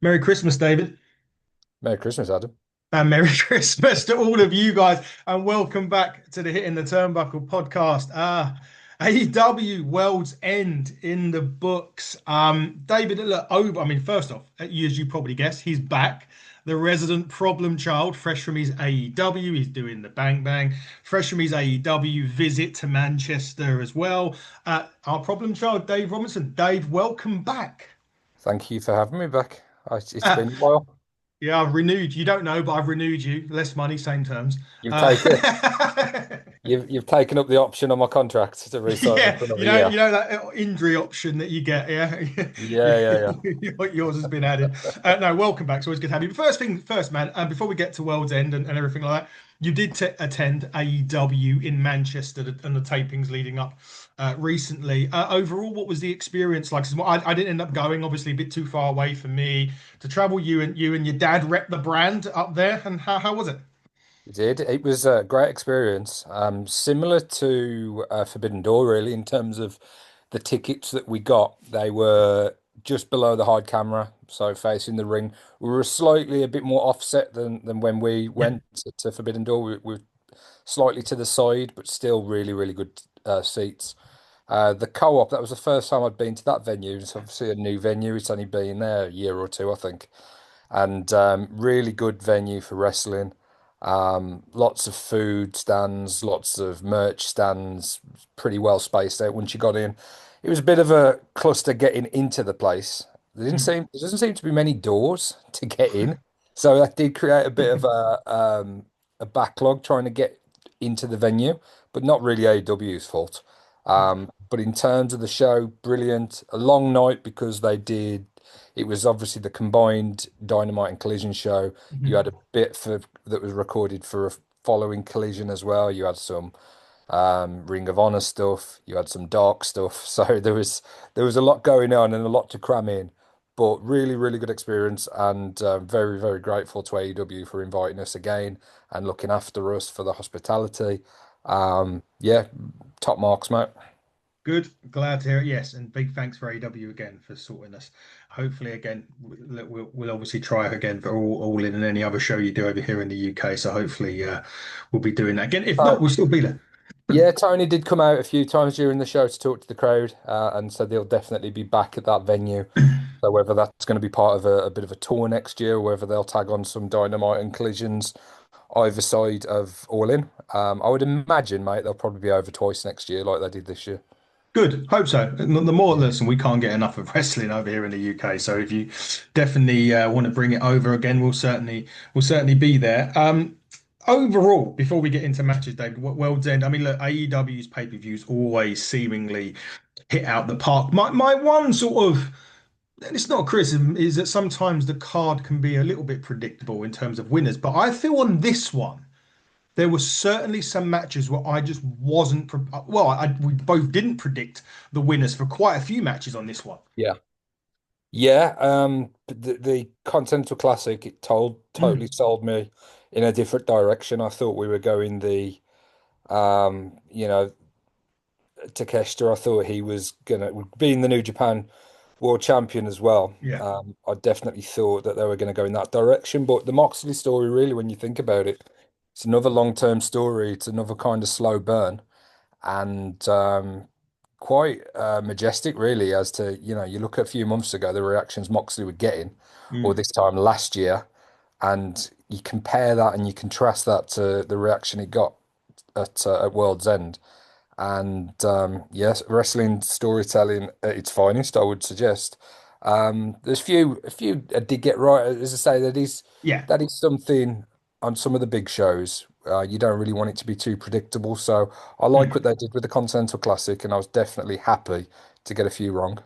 Merry Christmas, David, Merry Christmas, Adam. and Merry Christmas to all of you guys, and welcome back to the Hitting the Turnbuckle podcast. AEW World's End in the books. David, look, over. I mean, first off, as you probably guessed, he's back. The resident problem child, fresh from his AEW, he's doing the bang bang. Fresh from his AEW visit to Manchester as well. Our problem child, Dave Robinson. Dave, welcome back. Thank you for having me back. It's been a while. Yeah, I've renewed. You don't know, but I've renewed you. Less money, same terms. You've Uh, taken you've taken up the option on my contract to resign me yeah, for another year. you know that injury option that you get. Yeah, Yeah, yeah, yeah. yours has been added. No, welcome back. It's always good to have you. But first thing first, man. Before we get to World's End and everything like that, you did attend AEW in Manchester and the tapings leading up recently. Overall, what was the experience like? 'Cause I didn't end up going. Obviously, a bit too far away for me to travel. You and your dad rep the brand up there, and how was it? It did. It was a great experience. Similar to Forbidden Door, really, in terms of the tickets that we got. They were just below the hard camera, so facing the ring. We were slightly a bit more offset than when we Yeah. went to Forbidden Door. We were slightly to the side, but still really, really good seats. The co-op, that was the first time I'd been to that venue. It's obviously a new venue. It's only been there a year or two, I think. And really good venue for wrestling. Lots of food stands, lots of merch stands, pretty well spaced out once you got in. It was a bit of a cluster getting into the place. There doesn't seem to be many doors to get in. So that did create a bit of a backlog trying to get into the venue, but not really AEW's fault. But in terms of the show, brilliant. A long night because it was obviously the combined Dynamite and Collision show. You had a bit that was recorded for a following Collision as well. You had some Ring of Honor stuff. You had some dark stuff. So there was a lot going on and a lot to cram in. But really, really good experience and very, very grateful to AEW for inviting us again and looking after us for the hospitality. Yeah, top marks, mate. Good, glad to hear it. Yes, and big thanks for AW again for sorting us. Hopefully, again, we'll obviously try again for all in and any other show you do over here in the UK. So hopefully, we'll be doing that again. If not, we'll still be there. Yeah, Tony did come out a few times during the show to talk to the crowd, and so they'll definitely be back at that venue. So whether that's going to be part of a bit of a tour next year, or whether they'll tag on some Dynamite and Collisions either side of All In, I would imagine, mate, they'll probably be over twice next year, like they did this year. Good, hope so. The more, Yeah. listen, we can't get enough of wrestling over here in the UK. So if you definitely want to bring it over again, we'll certainly be there. Overall, before we get into matches, David, World's End. I mean, look, AEW's pay-per-views always seemingly hit out the park. My one sort of, and it's not a criticism, is that sometimes the card can be a little bit predictable in terms of winners. But I feel on this one, there were certainly some matches where I just wasn't. Well, we both didn't predict the winners for quite a few matches on this one. Yeah. Yeah, the Continental Classic, it totally Mm, sold me in a different direction. I thought we were going the you know, Takeshita. I thought he was gonna being the New Japan World Champion as well. yeah. I definitely thought that they were going to go in that direction. But the Moxley story, really, when you think about it, it's another long-term story. It's another kind of slow burn, and quite majestic, really. As to you look at a few months ago, the reactions Moxley were getting, or Mm. this time last year, and you compare that and you contrast that to the reaction he got at World's End. And yes, wrestling storytelling at its finest, I would suggest. There's a few I did get right. As I say, Yeah. that is something on some of the big shows. You don't really want it to be too predictable. So I like what Mm. they did with the Continental Classic, and I was definitely happy to get a few wrong.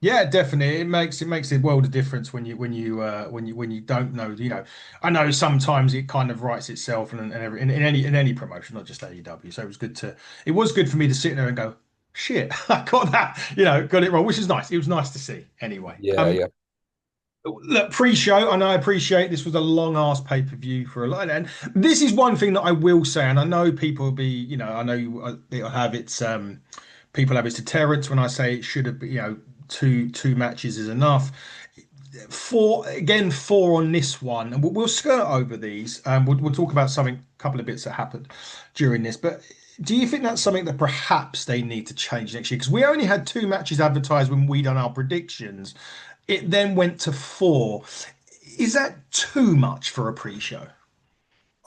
Yeah, definitely. It makes a world of difference when you don't know. I know sometimes it kind of writes itself in any promotion, not just AEW. So it was good for me to sit there and go, shit, I got that, got it wrong, which is nice. It was nice to see anyway. Yeah, yeah. Look, pre-show, and I appreciate this was a long ass pay-per-view for a lot. And this is one thing that I will say, and I know people will be, I know it'll have its people have its deterrents when I say it should have been, two matches is enough. four on this one, and we'll skirt over these. We'll talk about something, a couple of bits that happened during this. But do you think that's something that perhaps they need to change next year? Because we only had two matches advertised when we done our predictions. It then went to four. Is that too much for a pre-show?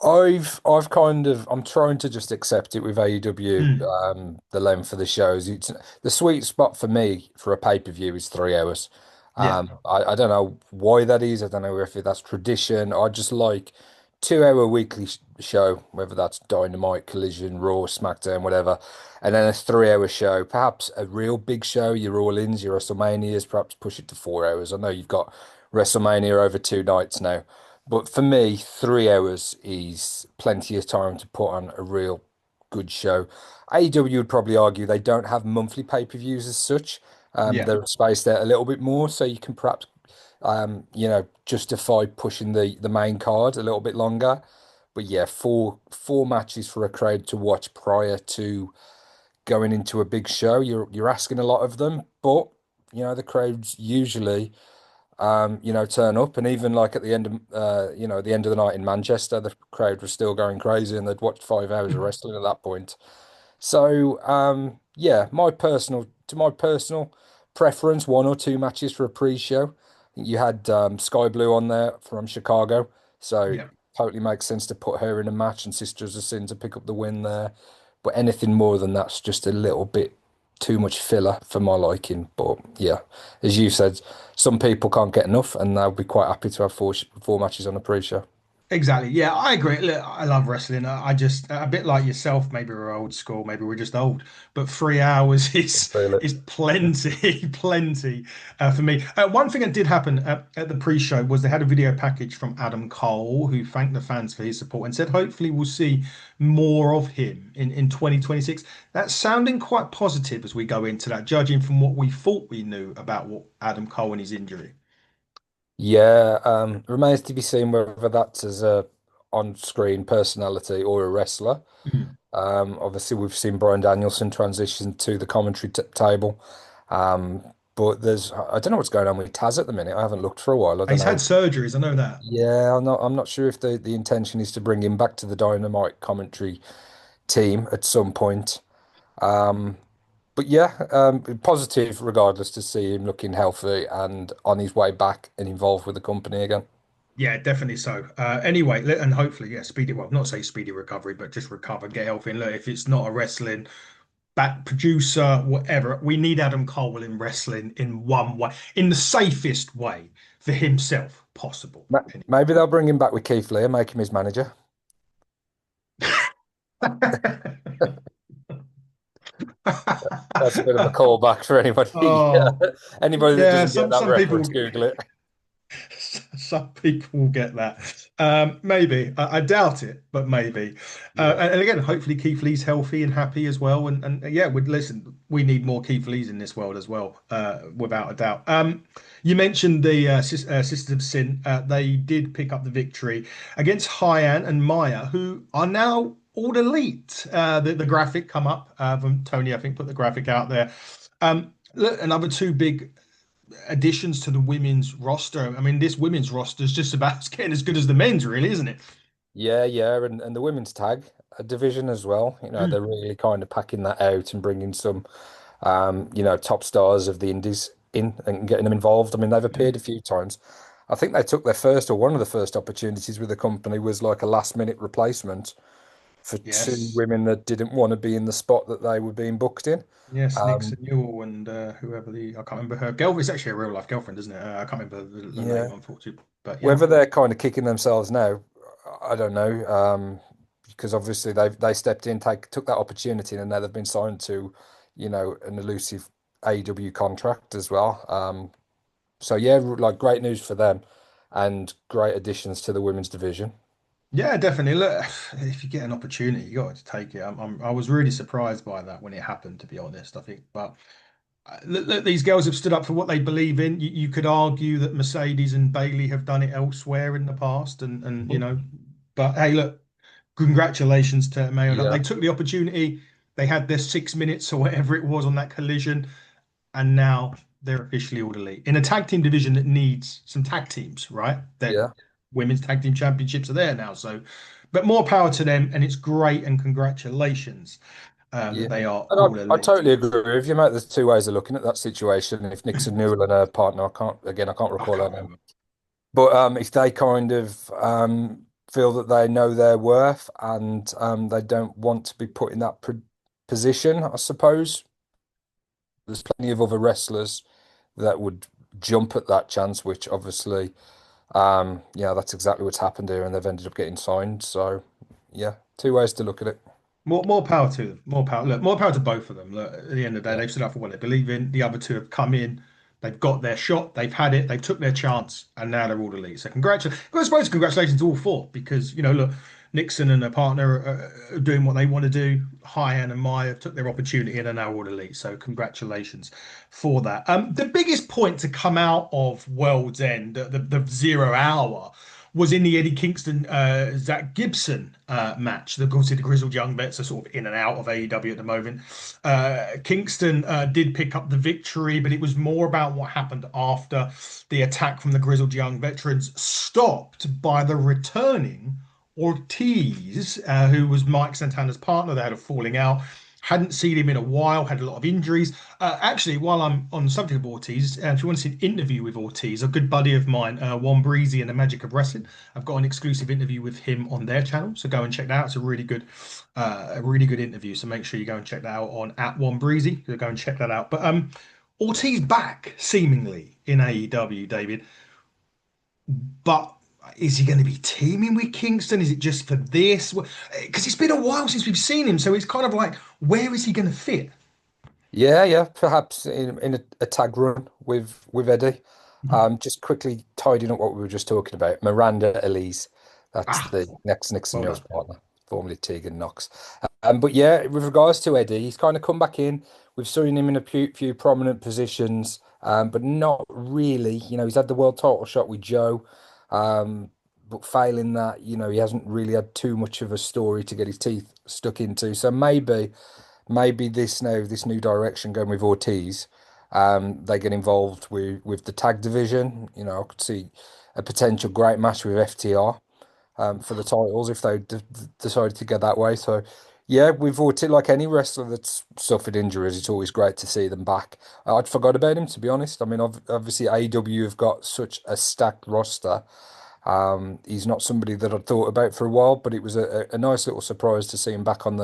I've kind of I'm trying to just accept it with AEW, Mm, the length of the shows. It's the sweet spot for me for a pay-per-view is 3 hours. yeah, I don't know why that is. I don't know if that's tradition. I just like 2 hour weekly show, whether that's Dynamite, Collision, Raw, SmackDown, whatever, and then a 3 hour show, perhaps a real big show, your All-Ins, your WrestleManias, perhaps push it to 4 hours. I know you've got WrestleMania over 2 nights now. But for me, 3 hours is plenty of time to put on a real good show. AEW would probably argue they don't have monthly pay-per-views as such. yeah. They're spaced out a little bit more, so you can perhaps, justify pushing the main card a little bit longer. But yeah, four matches for a crowd to watch prior to going into a big show. You're asking a lot of them, but the crowds usually turn up. And even like at the end of, the end of the night in Manchester, the crowd was still going crazy and they'd watched 5 hours of wrestling at that point. So, yeah, my personal preference, one or two matches for a pre-show. You had Sky Blue on there from Chicago, so Yeah. totally makes sense to put her in a match and Sisters of Sin to pick up the win there. But anything more than that's just a little bit too much filler for my liking. But yeah, as you said, some people can't get enough, and they'll be quite happy to have four matches on a pre-show. Exactly. Yeah, I agree. Look, I love wrestling. I just a bit like yourself. Maybe we're old school. Maybe we're just old. But 3 hours Can is feel it. is plenty, plenty for me. One thing that did happen at the pre-show was they had a video package from Adam Cole, who thanked the fans for his support and said, hopefully, we'll see more of him in 2026. That's sounding quite positive as we go into that, judging from what we thought we knew about what Adam Cole and his injury. Yeah, remains to be seen whether that's as a on-screen personality or a wrestler. Mm. Obviously, we've seen Bryan Danielson transition to the commentary t table. But I don't know what's going on with Taz at the minute. I haven't looked for a while. I don't He's had know. surgeries. I know that. Yeah, I'm not sure if the intention is to bring him back to the Dynamite commentary team at some point. Um, but yeah, positive regardless to see him looking healthy and on his way back and involved with the company again. Yeah, definitely so. Anyway, and hopefully, yeah, speedy. Well, not say speedy recovery, but just recover, get healthy. And look, if it's not a wrestling back producer, whatever, we need Adam Cole in wrestling in one way, in the safest way for himself possible. Maybe they'll bring him back with Keith Lee and make him his manager. That's a bit of a callback for anybody. Oh, Anybody that yeah. doesn't get Some that some people. reference, Google it. Some people will get that. Maybe. I doubt it, but maybe. Yeah. And again, hopefully Keith Lee's healthy and happy as well. And yeah, listen, we need more Keith Lees in this world as well, without a doubt. You mentioned the Sisters of Sin. They did pick up the victory against Hyan and Maya, who are now all elite. The graphic come up from Tony, I think, put the graphic out there. Look, another two big additions to the women's roster. I mean, this women's roster is just about getting as good as the men's, really, isn't it? Yeah, yeah, and the women's tag division as well. They're Mm, really kind of packing that out and bringing some, top stars of the indies in and getting them involved. I mean, they've mm. appeared a few times. I think they took their first or one of the first opportunities with the company was like a last minute replacement for two Yes. women that didn't want to be in the spot that they were being booked in. Yes, Um, Nixon Newell and whoever I can't remember her girlfriend. It's actually a real life girlfriend, isn't it? I can't remember the yeah, name, unfortunately. But yeah, whether they're kind of kicking themselves now, I don't know. Because obviously they stepped in, took that opportunity, and now they've been signed to, an elusive AEW contract as well. So yeah, like great news for them, and great additions to the women's division. yeah, definitely. Look, if you get an opportunity, you got to take it. I was really surprised by that when it happened, to be honest. I think, but look, these girls have stood up for what they believe in. You could argue that Mercedes and Bailey have done it elsewhere in the past, and but hey, look, congratulations to Mayo. They Yeah, took the opportunity. They had their 6 minutes or whatever it was on that collision, and now they're officially all elite in a tag team division that needs some tag teams, right? That Yeah, women's tag team championships are there now. So, but more power to them, and it's great and congratulations yeah. that they are And all I elite. totally agree with you, mate. There's two ways of looking at that situation. If Nixon Newell and her partner, I can't I recall her can't name. remember. But if they kind of feel that they know their worth and they don't want to be put in that position, I suppose there's plenty of other wrestlers that would jump at that chance, which obviously, yeah, that's exactly what's happened here, and they've ended up getting signed. So, yeah, two ways to look at it. More power to them. More power. Look, more power to both of them. Look, at the end of the day, Yeah, they've stood up for what they believe in. The other two have come in. They've got their shot. They've had it. They've took their chance, and now they're all elite. So congratulations. I suppose congratulations to all four because look, Nixon and her partner are doing what they want to do. Hyan and Maya took their opportunity and are now all elite. So congratulations for that. The biggest point to come out of World's End, the 0 hour, was in the Eddie Kingston Zach Gibson match. The obviously the Grizzled Young Vets are sort of in and out of AEW at the moment. Kingston did pick up the victory, but it was more about what happened after the attack from the Grizzled Young Veterans, stopped by the returning Ortiz, who was Mike Santana's partner. They had a falling out. Hadn't seen him in a while, had a lot of injuries. Actually, while I'm on the subject of Ortiz, if you want to see an interview with Ortiz, a good buddy of mine, Juan Breezy and the Magic of Wrestling, I've got an exclusive interview with him on their channel. So go and check that out. It's a really good interview. So make sure you go and check that out on at Juan Breezy. So go and check that out. But Ortiz back seemingly in AEW, David. But is he going to be teaming with Kingston? Is it just for this? Because it's been a while since we've seen him, so it's kind of like, where is he going to fit? yeah. Perhaps in a tag run with Eddie. Mhm. Just quickly tidying up what we were just talking about. Miranda Elise, that's Ah, the next Nixon well Nill's done. partner, formerly Tegan Knox. But yeah, with regards to Eddie, he's kind of come back in. We've seen him in a few prominent positions, but not really. He's had the world title shot with Joe, but failing that, he hasn't really had too much of a story to get his teeth stuck into. So maybe this new direction going with Ortiz, they get involved with the tag division. I could see a potential great match with FTR for the titles if they decided to go that way. So yeah, with Ortiz, like any wrestler that's suffered injuries, it's always great to see them back. I'd forgot about him, to be honest. I mean, obviously AEW have got such a stacked roster. He's not somebody that I'd thought about for a while, but it was a nice little surprise to see him back on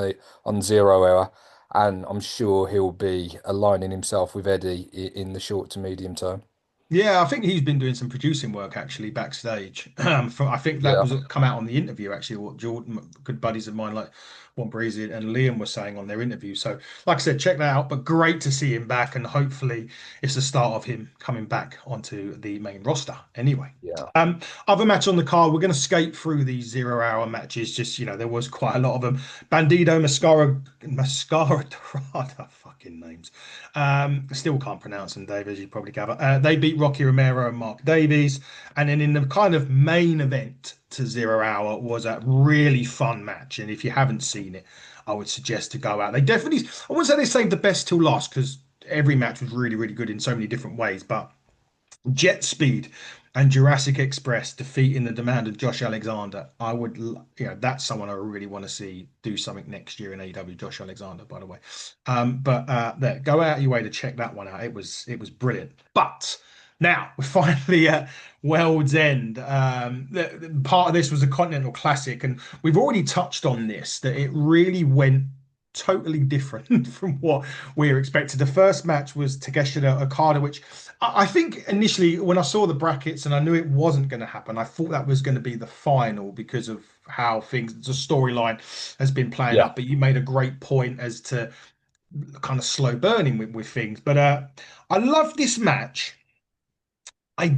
0 hour, and I'm sure he'll be aligning himself with Eddie in the short to medium term. Yeah, I think he's been doing some producing work actually backstage. I think that Yeah, was come out on the interview actually. What Jordan, good buddies of mine like Juan Breezy and Liam were saying on their interview. So, like I said, check that out. But great to see him back, and hopefully it's the start of him coming back onto the main roster. Anyway, yeah, um, other match on the card. We're going to skate through these 0 hour matches. Just there was quite a lot of them. Bandido, Mascara, Dorada, fucking names. Still can't pronounce them, Dave, as you probably gather. They beat Rocky Romero and Mark Davies. And then in the kind of main event to 0 hour was a really fun match. And if you haven't seen it, I would suggest to go out. They definitely, I wouldn't say they saved the best till last because every match was really, really good in so many different ways. But Jet Speed and Jurassic Express defeating the demand of Josh Alexander. That's someone I really want to see do something next year in AEW. Josh Alexander, by the way. But there, go out of your way to check that one out. It was brilliant. But now we're finally at World's End. Part of this was a Continental Classic, and we've already touched on this that it really went totally different from what we were expected. The first match was Takeshita Okada, which I think initially when I saw the brackets and I knew it wasn't going to happen, I thought that was going to be the final because of how the storyline has been playing yeah. up. But you made a great point as to kind of slow burning with things. But I love this match. I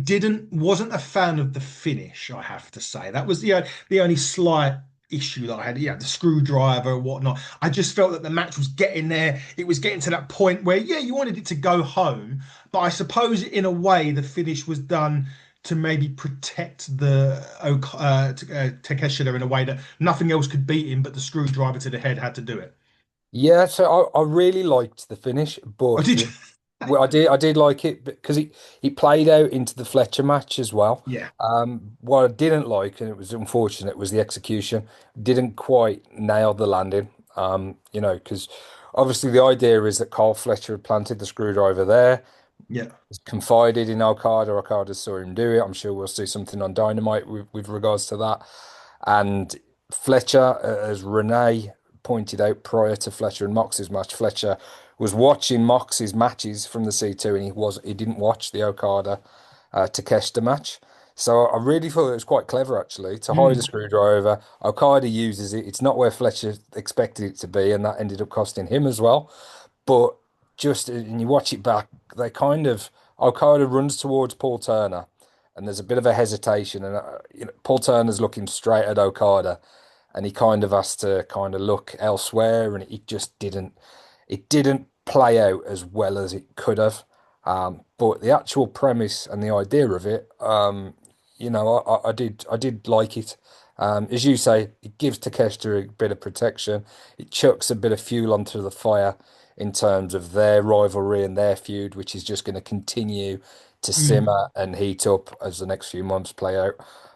wasn't a fan of the finish, I have to say. That was the only slight issue that I had. Yeah, the screwdriver or whatnot. I just felt that the match was getting there. It was getting to that point where, yeah, you wanted it to go home, but I suppose in a way the finish was done to maybe protect Takeshita in a way that nothing else could beat him, but the screwdriver to the head had to do it. Yeah, so I really liked the finish, Oh, but did you? Well, I did like it because he played out into the Fletcher match as well. Yeah, What I didn't like, and it was unfortunate, was the execution. Didn't quite nail the landing. Because obviously the idea is that Carl Fletcher had planted the screwdriver there, yeah. confided in Okada. Okada saw him do it. I'm sure we'll see something on Dynamite with regards to that. And Fletcher, as Renee pointed out prior to Fletcher and Mox's match, Fletcher was watching Mox's matches from the C2, and he didn't watch the Okada Takeshita match. So I really thought it was quite clever actually to hide a Mm, screwdriver. Okada uses it. It's not where Fletcher expected it to be, and that ended up costing him as well. But just and you watch it back, they kind of Okada runs towards Paul Turner, and there's a bit of a hesitation, and Paul Turner's looking straight at Okada, and he kind of has to kind of look elsewhere, and it didn't play out as well as it could have. But the actual premise and the idea of it, I did like it. As you say, it gives Takeshita a bit of protection. It chucks a bit of fuel onto the fire in terms of their rivalry and their feud, which is just going to continue to mm. simmer and heat up as the next few months play out.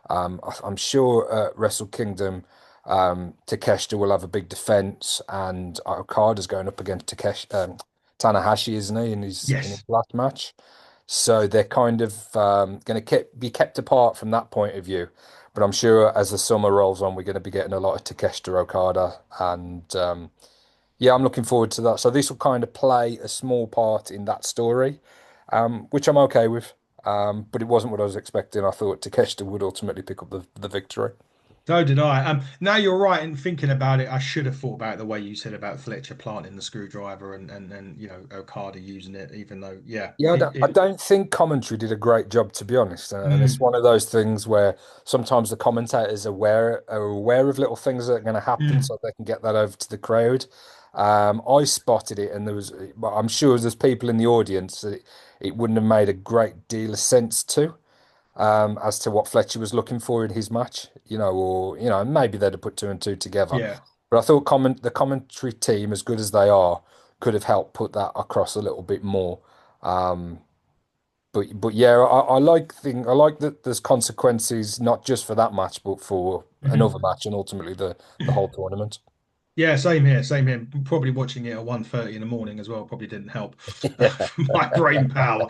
I'm sure at Wrestle Kingdom, Takeshita will have a big defense, and Okada's going up against Tanahashi, isn't he, in his Yes. last match? So they're kind of going to be kept apart from that point of view. But I'm sure as the summer rolls on, we're going to be getting a lot of Takeshita Okada, and yeah, I'm looking forward to that. So this will kind of play a small part in that story, which I'm okay with. But it wasn't what I was expecting. I thought Takeshita would ultimately pick up the victory. So did I. Now you're right in thinking about it. I should have thought about it the way you said about Fletcher planting the screwdriver and Okada using it, even though, yeah, Yeah, I don't think commentary did a great job, to be honest. And it's mm, one of those things where sometimes the commentators are aware of little things that are going to happen, mm, so they can get that over to the crowd. I spotted it, and but I'm sure there's people in the audience that it wouldn't have made a great deal of sense to, as to what Fletcher was looking for in his match, or maybe they'd have put two and two together. yeah. But I thought the commentary team, as good as they are, could have helped put that across a little bit more. Um, but yeah, I like that there's consequences not just for that match, but for another Mhm. match and ultimately the whole tournament. Yeah, same here, same here. Probably watching it at 1:30 in the morning as well probably didn't help Yeah, my brain power.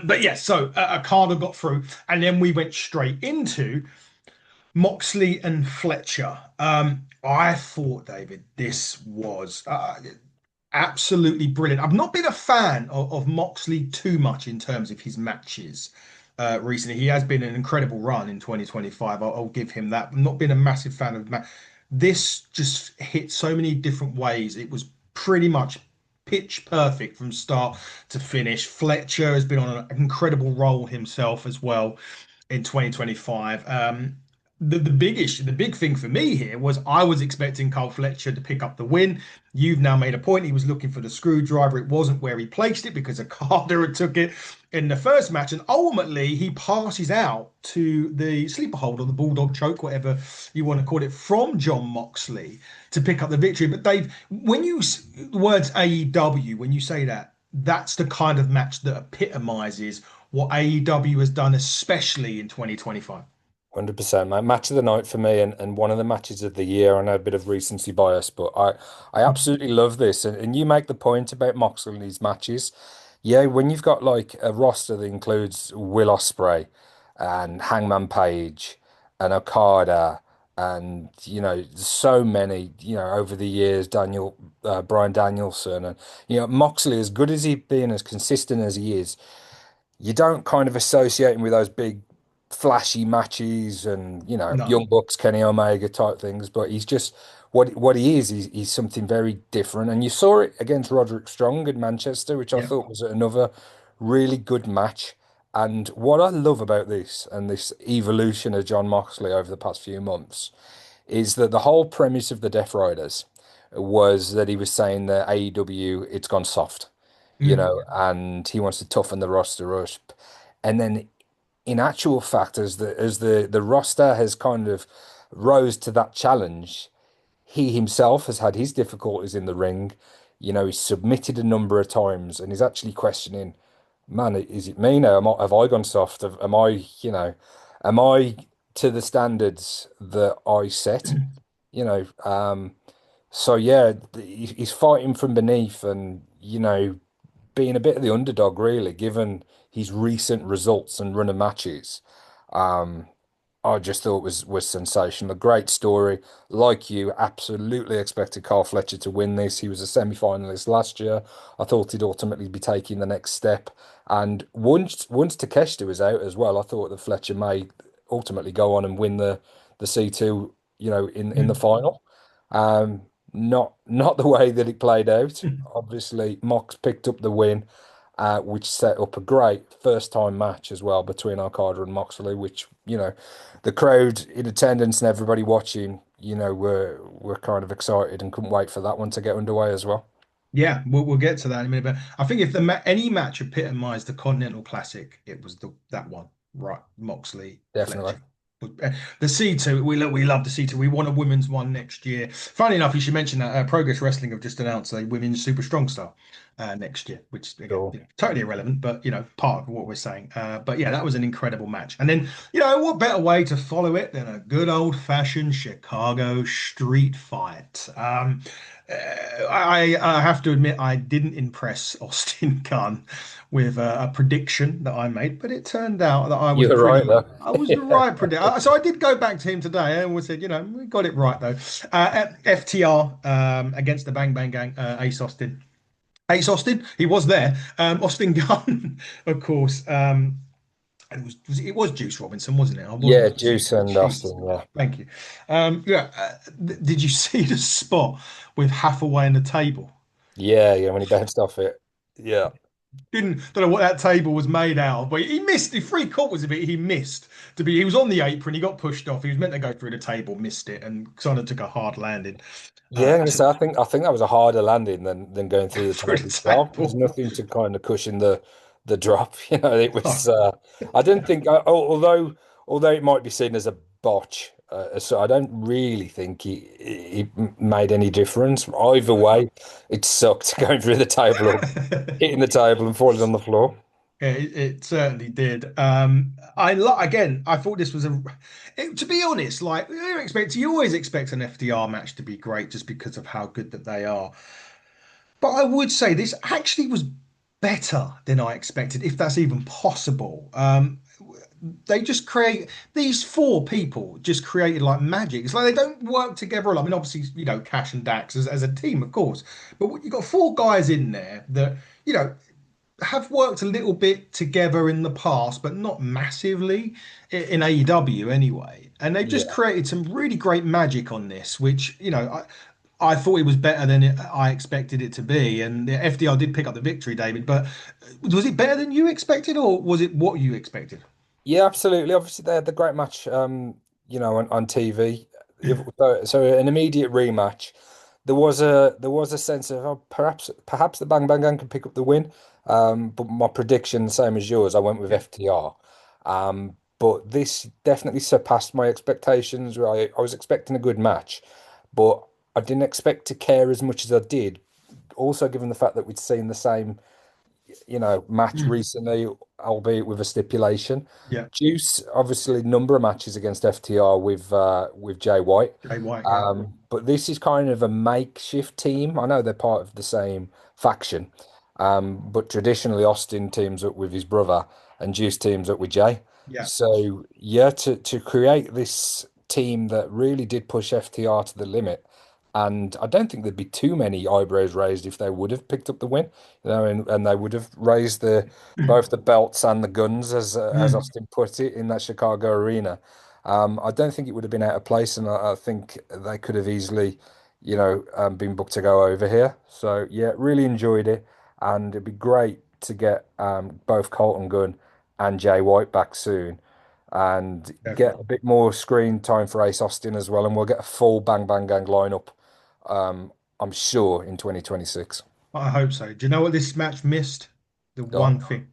But yeah, so Okada got through, and then we went straight into Moxley and Fletcher. I thought, David, this was absolutely brilliant. I've not been a fan of Moxley too much in terms of his matches recently. He has been an incredible run in 2025. I'll give him that. I've not been a massive fan of this. Just hit so many different ways. It was pretty much pitch perfect from start to finish. Fletcher has been on an incredible roll himself as well in 2025. The big thing for me here was I was expecting Carl Fletcher to pick up the win. You've now made a point. He was looking for the screwdriver. It wasn't where he placed it because Okada had took it in the first match, and ultimately he passes out to the sleeper hold or the bulldog choke, whatever you want to call it, from John Moxley to pick up the victory. But Dave, when the words AEW, when you say that, that's the kind of match that epitomizes what AEW has done, especially in 2025. 100%, mate. Match of the night for me, and one of the matches of the year. I know a bit of recency bias, but I absolutely love this. And you make the point about Moxley in these matches. Yeah, when you've got like a roster that includes Will Ospreay and Hangman Page and Okada and so many over the years, Brian Danielson, and Moxley, as good as he's been, as consistent as he is, you don't kind of associate him with those big flashy matches and No. Young Bucks, Kenny Omega type things, but he's just what he is. He's something very different, and you saw it against Roderick Strong in Manchester, which I Yeah. thought was another really good match. And what I love about this and this evolution of John Moxley over the past few months is that the whole premise of the Death Riders was that he was saying that AEW it's gone soft, Mm. and he wants to toughen the roster up. And then in actual fact, as the roster has kind of rose to that challenge, he himself has had his difficulties in the ring. He's submitted a number of times and he's actually questioning, man, is it me now? Have I gone soft? Am I, am I to the standards that I set? You know, so yeah, he's fighting from beneath and, being a bit of the underdog, really, given his recent results and run of matches. Um, I just thought was sensational. A great story. Like you, absolutely expected Carl Fletcher to win this. He was a semi-finalist last year. I thought he'd ultimately be taking the next step. And once Takeshita was out as well, I thought that Fletcher may ultimately go on and win the C2, in the final. Um, not the way that it played out. Obviously, Mox picked up the win, which set up a great first time match as well between Okada and Moxley, which, the crowd in attendance and everybody watching, were kind of excited and couldn't wait for that one to get underway as well. Yeah, we'll get to that in a minute. But I think if any match epitomized the Continental Classic, it was that one, right? Moxley, Definitely. Fletcher. The C2, we love the C2. We want a women's one next year. Funny enough, you should mention that Progress Wrestling have just announced a women's Super Strong Style next year, which again, Cool. totally irrelevant, but part of what we're saying. But yeah, that was an incredible match. And then, what better way to follow it than a good old-fashioned Chicago street fight? I have to admit I didn't impress Austin Gunn with a prediction that I made, but it turned out that You're right though. I was the right predict. So I did go back to him today and we said, we got it right though. FTR against the Bang Bang Gang, Ace Austin. Ace Austin, he was there. Austin Gunn, of course. And it was Juice Robinson, wasn't it? I Yeah, wasn't Juice stupid. and Jesus Austin, Christ. yeah. Thank you. Yeah. Did you see the spot with Hathaway and the table? Yeah, yeah, when he bounced off it. Yeah. Don't know what that table was made out of, but he missed. The free cut was a bit. He missed to be. He was on the apron. He got pushed off. He was meant to go through the table, missed it, and kind of took a hard landing Yeah, I'm gonna to, say I think that was a harder landing than going through the through the table itself. There was table. nothing to kind of cushion the drop. It was Oh. I didn't think although it might be seen as a botch, so I don't really think it made any difference. Either way, it sucked going through the table or hitting the table and falling on the floor. Yeah, it certainly did. Again, I thought this was to be honest, like you always expect an FDR match to be great just because of how good that they are. But I would say this actually was better than I expected, if that's even possible. They just create these four people just created like magic. It's like they don't work together a lot. I mean, obviously, Cash and Dax as a team, of course, but you've got four guys in there that have worked a little bit together in the past, but not massively in AEW anyway. And they've just Yeah. created some really great magic on this, which, I thought it was better than I expected it to be. And the FDR did pick up the victory, David, but was it better than you expected or was it what you expected? Yeah, absolutely. Obviously, they had the great match, on TV. So an immediate rematch. There was a sense of, oh, perhaps the Bang Bang Gang can pick up the win. But my prediction, same as yours, I went with Yeah. FTR. But this definitely surpassed my expectations. I was expecting a good match, but I didn't expect to care as much as I did. Also, given the fact that we'd seen the same match Mm. recently, albeit with a stipulation. Yeah. Juice, obviously, number of matches against FTR with Jay White. Jay White, yeah. But this is kind of a makeshift team. I know they're part of the same faction, but traditionally Austin teams up with his brother and Juice teams up with Jay. Yeah. So yeah, to create this team that really did push FTR to the limit. And I don't think there'd be too many eyebrows raised if they would have picked up the win, and they would have raised the both the belts and the guns, as Mm. Austin put it, in that Chicago arena. I don't think it would have been out of place, and I think they could have easily, been booked to go over here. So yeah, really enjoyed it, and it'd be great to get both Colton Gunn and Jay White back soon, and get Definitely. a bit more screen time for Ace Austin as well, and we'll get a full Bang Bang Gang lineup, I'm sure, in 2026. I hope so. Do you know what this match missed? The Go on. one thing.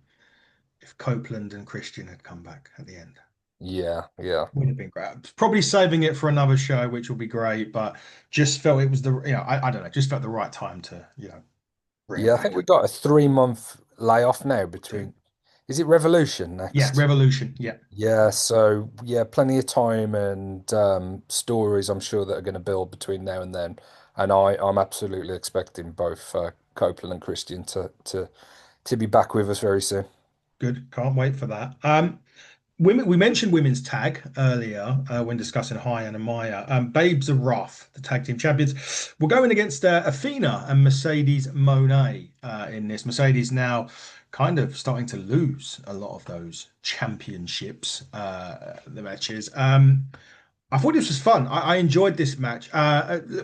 If Copeland and Christian had come back at the end. Yeah, yeah. Would have been great. Probably saving it for another show, which will be great, but just felt it was I don't know, just felt the right time to. Yeah, I Really? think we've got a 3 month layoff now Okay. between, is it Revolution Yeah, next? Revolution. Yeah, Yeah, so yeah, plenty of time and stories I'm sure that are going to build between now and then. And I'm absolutely expecting both Copeland and Christian to be back with us very soon. good. Can't wait for that. Women, we mentioned women's tag earlier when discussing Hyan and Maya. Babes are Wrath, the tag team champions, were going against Athena and Mercedes Moné in this. Mercedes now kind of starting to lose a lot of those championships, the matches. I thought this was fun. I enjoyed this match.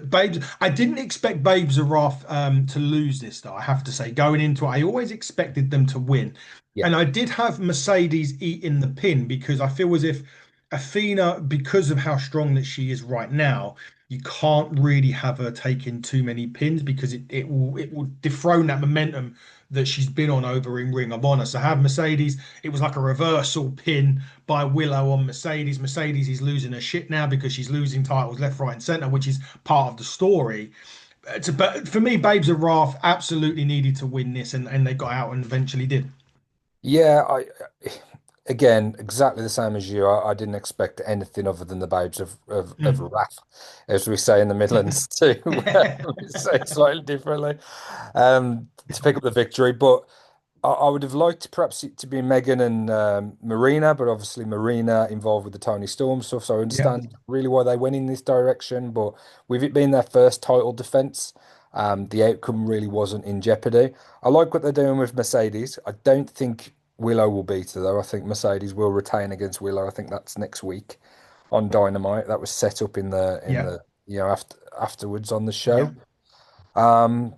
Babes, I didn't expect Babes of Wrath to lose this, though. I have to say, going into it, I always expected them to win. Yeah. And I did have Mercedes eating the pin because I feel as if Athena, because of how strong that she is right now, you can't really have her taking too many pins because it will dethrone that momentum that she's been on over in Ring of Honor. So have Mercedes, it was like a reversal pin by Willow on Mercedes. Mercedes is losing her shit now because she's losing titles left, right, and center, which is part of the story. But for me, Babes of Wrath absolutely needed to win this, and they got out and eventually did. Yeah, I again exactly the same as you. I didn't expect anything other than the babes of Mm. wrath, as we say in the Midlands too. We say it slightly differently. To pick up the victory, but I would have liked perhaps it to be Megan and Marina, but obviously Marina involved with the Tony Storm stuff, so I Yeah, understand really why they went in this direction. But with it being their first title defense, the outcome really wasn't in jeopardy. I like what they're doing with Mercedes. I don't think Willow will beat her though. I think Mercedes will retain against Willow. I think that's next week on Dynamite. That was set up in yeah, the afterwards on the yeah. show. I'm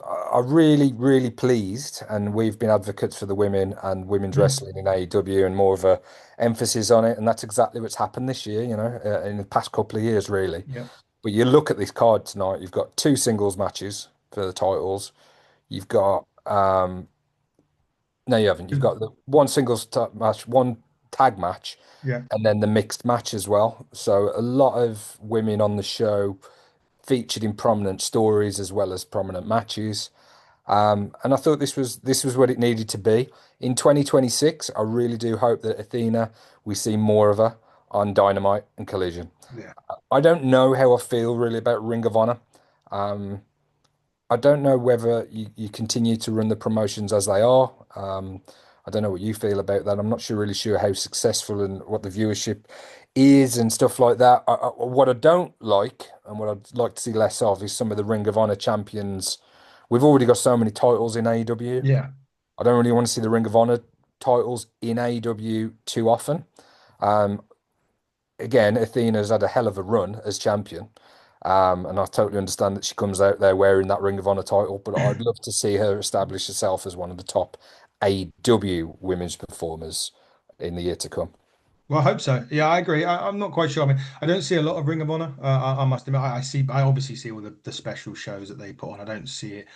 really, really pleased, and we've been advocates for the women and women's Mm. wrestling in AEW and more of a emphasis on it, and that's exactly what's happened this year, in the past couple of years, really. Yeah. But you look at this card tonight, you've got two singles matches for the titles. You've got no, you haven't. You've got the one match, one tag match, Yeah. and then the mixed match as well. So a lot of women on the show featured in prominent stories as well as prominent matches. And I thought this was what it needed to be. In 2026, I really do hope that Athena, we see more of her on Dynamite and Collision. Yeah. I don't know how I feel really about Ring of Honor. Um, I don't know whether you continue to run the promotions as they are. I don't know what you feel about that. I'm not sure really sure how successful and what the viewership is and stuff like that. What I don't like and what I'd like to see less of is some of the Ring of Honor champions. We've already got so many titles in AEW. Yeah. I don't really want to see the Ring of Honor titles in AEW too often. Um, Again, Athena's had a hell of a run as champion. And I totally understand that she comes out there wearing that Ring of Honor title, but I'd love to see her establish herself as one of the top AEW women's performers in the year to come. Well, I hope so. Yeah, I agree. I'm not quite sure. I mean, I don't see a lot of Ring of Honor. I must admit, I obviously see all the special shows that they put on. I don't see it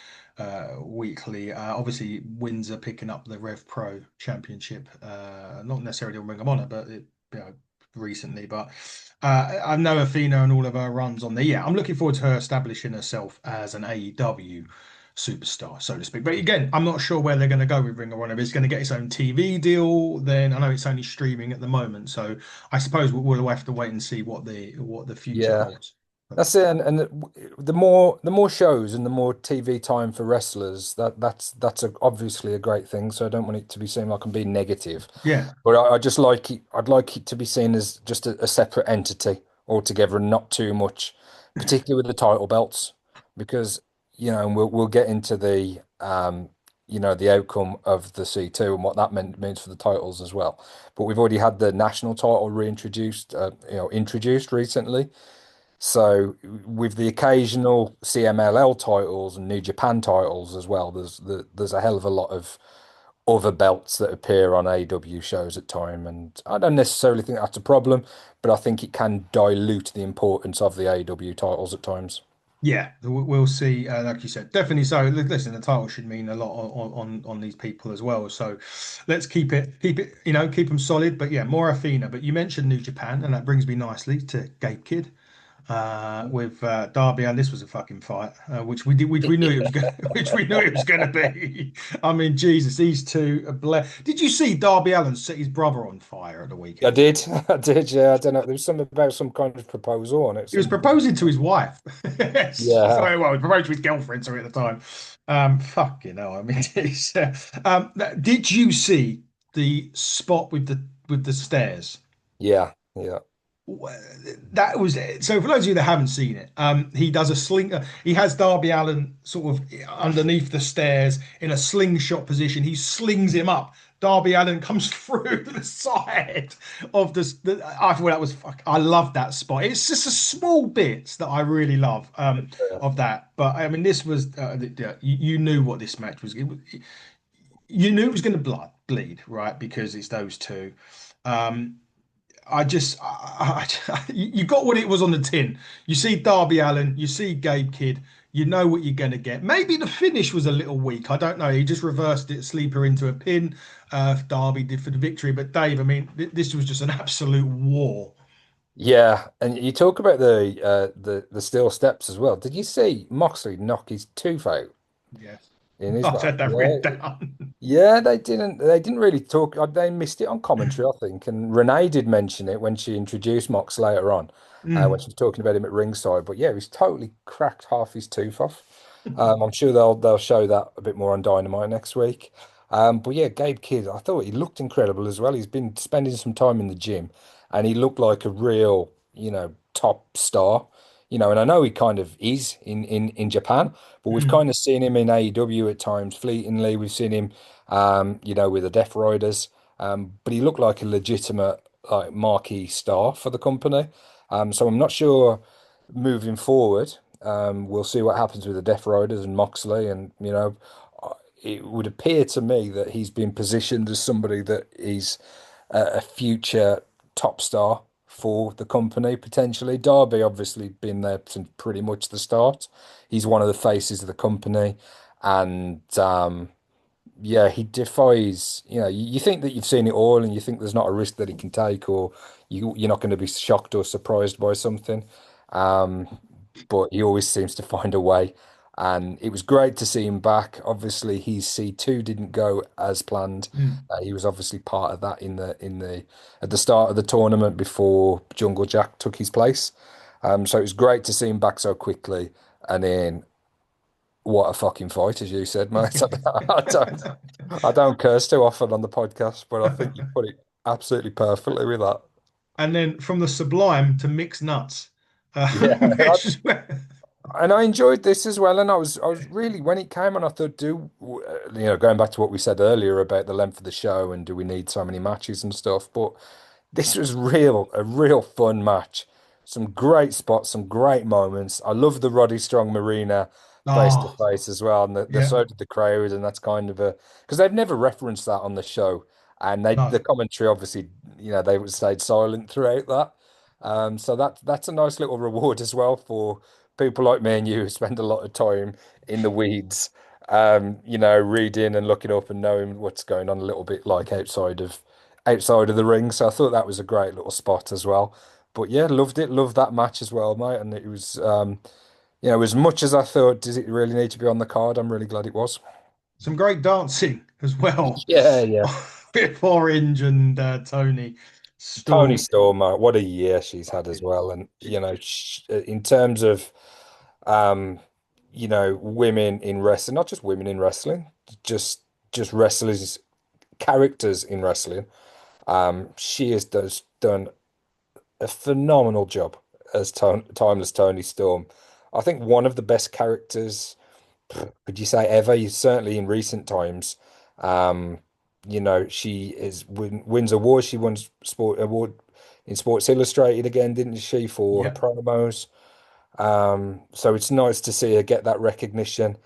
weekly. Obviously, Windsor picking up the Rev Pro Championship, not necessarily on Ring of Honor, but recently. But I know Athena and all of her runs on there. Yeah, I'm looking forward to her establishing herself as an AEW superstar, so to speak. But again, I'm not sure where they're going to go with Ring of Honor. If it's going to get its own TV deal, then I know it's only streaming at the moment. So I suppose we'll have to wait and see what the future Yeah. holds. But That's it, and the more shows and the more TV time for wrestlers, that's obviously a great thing. So I don't want it to be seen like I'm being negative, yeah, but I just like it. I'd like it to be seen as just a separate entity altogether, and not too much, particularly with the title belts, because and we'll get into the outcome of the C2 and what that means for the titles as well. But we've already had the national title reintroduced, introduced recently. So with the occasional CMLL titles and New Japan titles as well, there's a hell of a lot of other belts that appear on AEW shows at time, and I don't necessarily think that's a problem, but I think it can dilute the importance of the AEW titles at times. yeah, we'll see. Like you said, definitely. So listen, the title should mean a lot on these people as well. So let's keep it, keep them solid. But yeah, more Athena. But you mentioned New Japan, and that brings me nicely to Gabe Kidd. with Darby, and this was a fucking fight, which we knew it was going, which we knew it was going to be. I mean, Jesus, these two are Did you see Darby Allin set his brother on fire at the I weekend? did, I did. Yeah, I don't know. There was something about some kind of proposal on it. He was Some, proposing to his wife. Yes. yeah, Sorry, well, he proposed to his girlfriend, sorry, at the time. Fucking hell. I mean, did you see the spot with the stairs? yeah, yeah, That was it. So for those of you that haven't seen it, he does a sling. He has Darby Allin sort of underneath the stairs in a slingshot position. He slings him up. Darby Allin comes through the side of I thought that was fuck. I love that spot. It's just a small bits that I really love yeah. of that. But I mean, this was you knew what this match was. You knew it was going to bleed, right? Because it's those two. Um, you got what it was on the tin. You see Darby Allin, you see Gabe Kidd, you know what you're going to get. Maybe the finish was a little weak. I don't know. He just reversed it, sleeper into a pin. Darby did for the victory. But Dave, I mean, this was just an absolute war. Yeah, and you talk about the steel steps as well. Did you see Moxley knock his tooth out Yes. in his I've back? had that Yeah, written down. yeah, they didn't really talk. They missed it on commentary, I think. And Renee did mention it when she introduced Mox later on, when she Mm. was talking about him at ringside. But yeah, he's totally cracked half his tooth off. I'm sure they'll show that a bit more on Dynamite next week. But yeah, Gabe Kidd, I thought he looked incredible as well. He's been spending some time in the gym, and he looked like a real, top star. And I know he kind of is in Japan, but we've Mm. kind of seen him in AEW at times, fleetingly. We've seen him, with the Death Riders, but he looked like a legitimate, like, marquee star for the company. So I'm not sure moving forward. We'll see what happens with the Death Riders and Moxley, and it would appear to me that he's been positioned as somebody that is a future top star for the company potentially. Darby obviously been there since pretty much the start. He's one of the faces of the company, and yeah, he defies. You think that you've seen it all, and you think there's not a risk that he can take, or you're not going to be shocked or surprised by something. Um, but he always seems to find a way. And it was great to see him back. Obviously, his C2 didn't go as planned. Mm. He was obviously part of that in the at the start of the tournament before Jungle Jack took his place. So it was great to see him back so quickly. And then what a fucking fight, as you said, mate. I don't curse too often on the podcast, but I think you put it absolutely perfectly with that. And then from the sublime to mixed nuts, Yeah, which and I enjoyed this as well. And I was really, when it came on, I thought, going back to what we said earlier about the length of the show and do we need so many matches and stuff. But this was a real fun match. Some great spots, some great moments. I love the Roddy Strong Marina face to oh face as well, and the yeah, so did the crowd, and that's kind of a because they've never referenced that on the show, and the no. commentary obviously, they would stayed silent throughout that. So that's a nice little reward as well for people like me and you who spend a lot of time in the weeds, reading and looking up and knowing what's going on a little bit like outside of the ring. So I thought that was a great little spot as well. But yeah, loved it, loved that match as well, mate. And it was, as much as I thought, does it really need to be on the card? I'm really glad it was. Some great dancing as well Yeah, yeah. with Orange and Tony Tony Storm. Storm, what a year she's had as Fucking well. And, in terms of, women in wrestling, not just women in wrestling, just just wrestlers, characters in wrestling. She has done a phenomenal job as Timeless Tony Storm. I think one of the best characters, could you say ever? Certainly in recent times. Um, she wins awards. She won sport award in Sports Illustrated again, didn't she, for her Yeah. promos? So it's nice to see her get that recognition.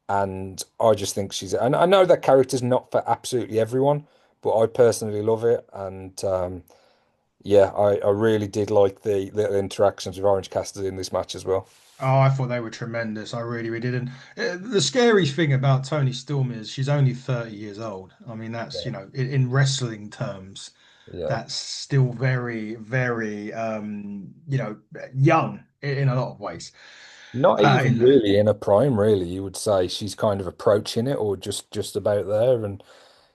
And I just think and I know that character's not for absolutely everyone, but I personally love it. And yeah, I really did like the little interactions with Orange Cassidy in this match as well. Oh, I thought they were tremendous. I really, really did. And the scary thing about Tony Storm is she's only 30 years old. I mean, that's, Yeah. in wrestling terms, Yeah. that's still very, very, young in a lot of ways. Not Uh, even in, really in a prime, really. You would say she's kind of approaching it or just about there. And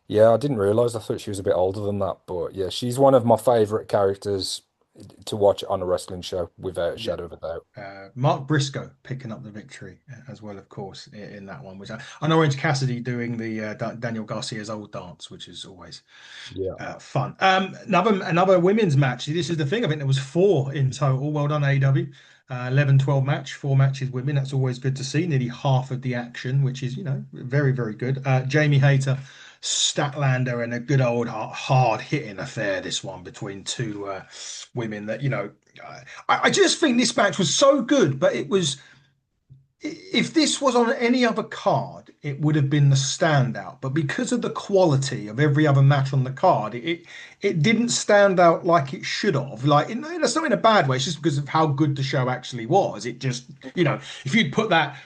yeah, I didn't realize. I thought she was a bit older than that. But yeah, she's one of my favorite characters to watch on a wrestling show without a yeah. shadow of a doubt. Mark Briscoe picking up the victory as well, of course, in that one. Which and Orange Cassidy doing the Daniel Garcia's old dance, which is always Yeah. fun. Another women's match. This is the thing. I think there was four in total. Well done, AEW. 11-12 match, four matches women. That's always good to see. Nearly half of the action, which is, very, very good. Jamie Hayter, Statlander, and a good old hard hitting affair. This one between two women that, I just think this match was so good, but it was if this was on any other card, it would have been the standout. But because of the quality of every other match on the card, it didn't stand out like it should have. Like, that's not in a bad way. It's just because of how good the show actually was. It just, if you'd put that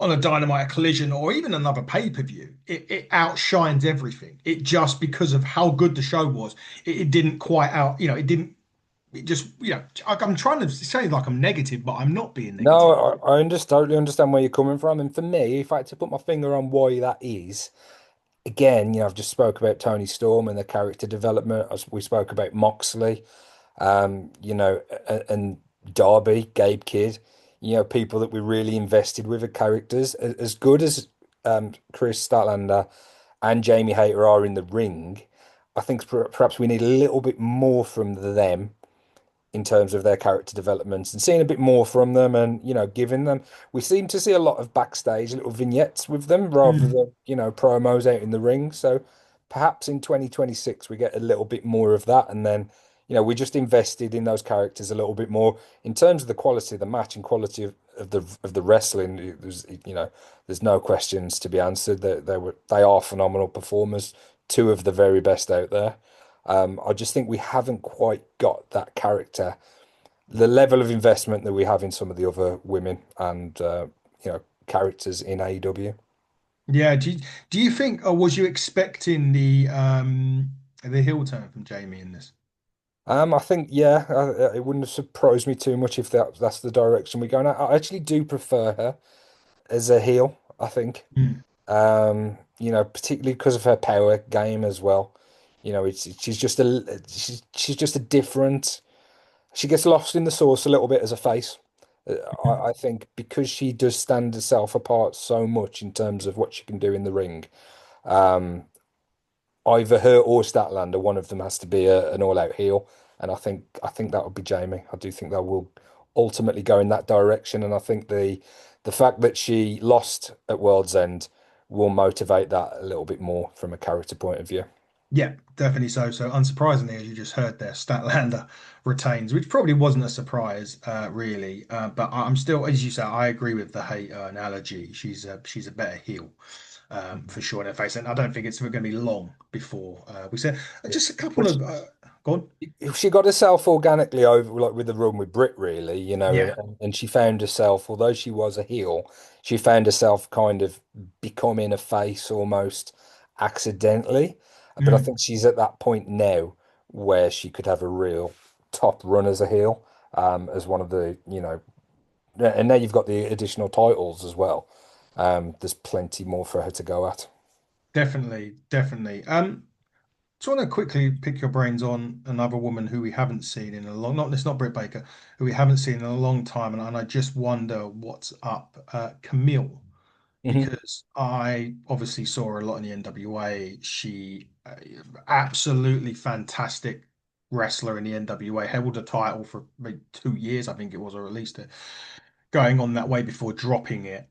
on a Dynamite Collision or even another pay-per-view, it outshines everything. It just because of how good the show was, it didn't quite out. It didn't. It just, I'm trying to say like I'm negative, but I'm not being No, negative. I totally understand where you're coming from. And for me, if I had to put my finger on why that is, again, I've just spoke about Tony Storm and the character development. As we spoke about Moxley, and Darby, Gabe Kidd, people that we really invested with as characters. As good as Chris Statlander and Jamie Hayter are in the ring, I think perhaps we need a little bit more from them in terms of their character developments and seeing a bit more from them and giving them we seem to see a lot of backstage little vignettes with them rather Mm. than promos out in the ring, so perhaps in 2026 we get a little bit more of that, and then we just invested in those characters a little bit more in terms of the quality of the match and quality of the wrestling. There's no questions to be answered. They are phenomenal performers, two of the very best out there. I just think we haven't quite got that character, the level of investment that we have in some of the other women and characters in AEW. Yeah. Do you think, or was you expecting the heel turn from Jamie in this? I think yeah, it wouldn't have surprised me too much if that's the direction we're going. I actually do prefer her as a heel. I think, Mm. particularly because of her power game as well. She's just a different. She gets lost in the sauce a little bit as a face. I think because she does stand herself apart so much in terms of what she can do in the ring. Um, Either her or Statlander, one of them has to be an all-out heel, and I think that would be Jamie. I do think that will ultimately go in that direction, and I think the fact that she lost at World's End will motivate that a little bit more from a character point of view. Yeah, definitely so. So unsurprisingly, as you just heard there, Statlander retains, which probably wasn't a surprise, really. But I'm still, as you say, I agree with the hate analogy. She's a better heel, for sure in her face, and I don't think it's going to be long before we said just a couple Which of go on. she got herself organically over like with the run with Brit, really, Yeah. and she found herself, although she was a heel, she found herself kind of becoming a face almost accidentally. But I Mm. think she's at that point now where she could have a real top run as a heel, as one of and now you've got the additional titles as well. There's plenty more for her to go at. Definitely, definitely. Just want to quickly pick your brains on another woman who we haven't seen in a long, not it's not Britt Baker, who we haven't seen in a long time, and I just wonder what's up. Camille, Mhm. because I obviously saw her a lot in the NWA. She absolutely fantastic wrestler in the NWA, held the title for maybe 2 years, I think it was, or at least going on that way before dropping it.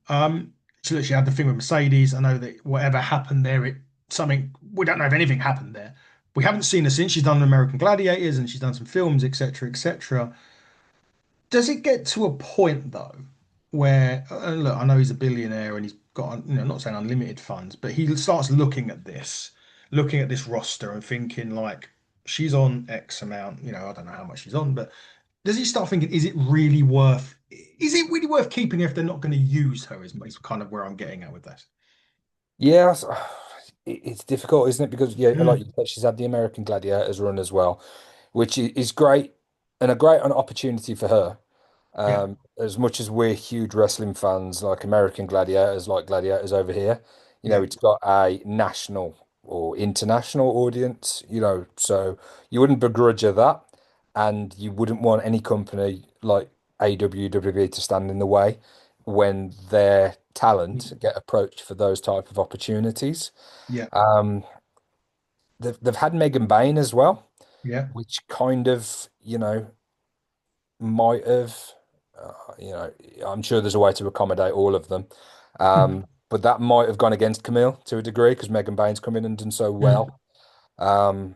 She had the thing with Mercedes. I know that whatever happened there, something we don't know if anything happened there. We haven't seen her since. She's done American Gladiators and she's done some films, etc., etc. Does it get to a point though where look, I know he's a billionaire and he's got, not saying unlimited funds, but he starts looking at this roster and thinking like she's on X amount, I don't know how much she's on, but does he start thinking, is it really worth keeping her if they're not going to use her? Is kind of where I'm getting at with this. Yeah, it's difficult, isn't it? Because yeah, like Mm, you said, she's had the American Gladiators run as well, which is great and a great an opportunity for her. yeah, As much as we're huge wrestling fans, like American Gladiators, like Gladiators over here, yeah, it's got a national or international audience, so you wouldn't begrudge her that, and you wouldn't want any company like AEW, WWE to stand in the way when their talent mm, get approached for those type of opportunities. yeah, Um, they've had Megan Bain as well, yeah. which kind of, might have, I'm sure there's a way to accommodate all of them. But that might have gone against Camille to a degree because Megan Bain's come in and done so Mm, well. Um,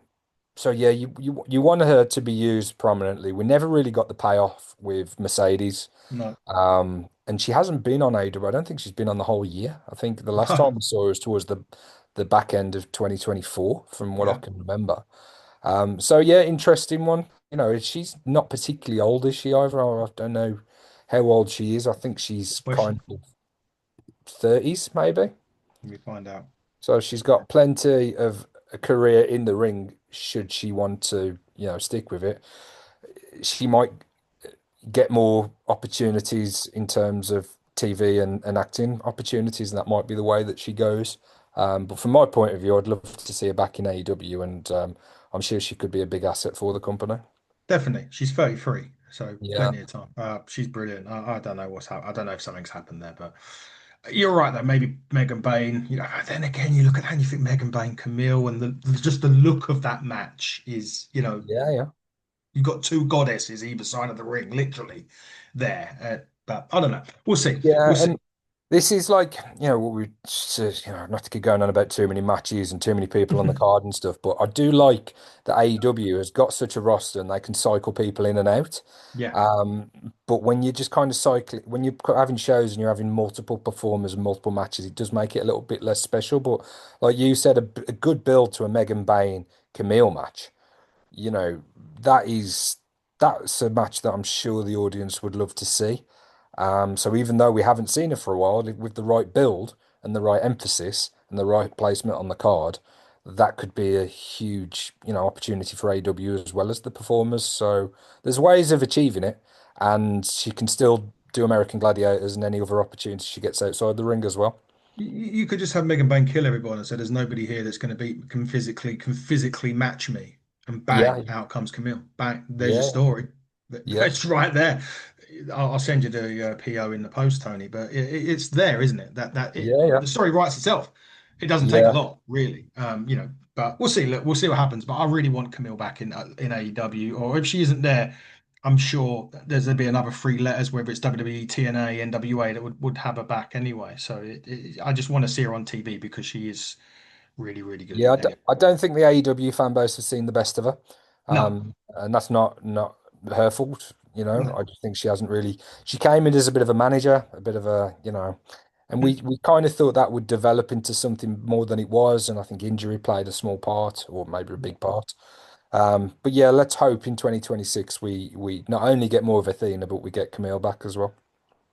so yeah, you want her to be used prominently. We never really got the payoff with Mercedes. no, And she hasn't been on AWA. I don't think she's been on the whole year. I think the last time we saw her was towards the back end of 2024, from what I yeah. can remember. So yeah, interesting one. She's not particularly old, is she, either? I don't know how old she is. I think Good she's kind question. of 30s, maybe. Let me find out. So she's got plenty of a career in the ring should she want to, stick with it. She might get more opportunities in terms of TV and acting opportunities, and that might be the way that she goes. But from my point of view, I'd love to see her back in AEW, and I'm sure she could be a big asset for the company. Definitely. She's 33, so Yeah, plenty of time. She's brilliant. I don't know what's happened. I don't know if something's happened there, but you're right though. Maybe Megan Bain. Then again, you look at that and you think Megan Bain, Camille, and just the look of that match is, yeah, yeah. you've got two goddesses either side of the ring, literally there. But I don't know. We'll see. Yeah, We'll see. and this is like, what we said, not to keep going on about too many matches and too many people on the card and stuff, but I do like that AEW has got such a roster and they can cycle people in and out. Yeah. Um, but when you just kind of cycle, when you're having shows and you're having multiple performers and multiple matches, it does make it a little bit less special. But like you said, a good build to a Megan Bain Camille match, you know, that is that's a match that I'm sure the audience would love to see. So even though we haven't seen her for a while, with the right build and the right emphasis and the right placement on the card, that could be a huge, opportunity for AW as well as the performers. So there's ways of achieving it, and she can still do American Gladiators and any other opportunity she gets outside the ring as well. You could just have Megan Bain kill everyone and say there's nobody here that's going to beat can physically match me, and bang, Yeah, out comes Camille. Bang, there's your yeah, story. yeah, That's right there. I'll send you the PO in the post, Tony, but it's there, isn't it? yeah, yeah, The story writes itself. It doesn't take a yeah. lot, really. But we'll see. Look, we'll see what happens. But I really want Camille back in AEW, or if she isn't there, I'm sure there'll be another three letters, whether it's WWE, TNA, NWA, that would have her back anyway. So I just want to see her on TV because she is really, really good. Yeah, Anyway, I don't think the AEW fan base has seen the best of her. no, And that's not her fault, no, I just think she hasn't really she came in as a bit of a manager, a bit of a, and mm, we kind of thought that would develop into something more than it was, and I think injury played a small part or maybe a yeah. big part. But yeah, let's hope in 2026 we not only get more of Athena, but we get Camille back as well.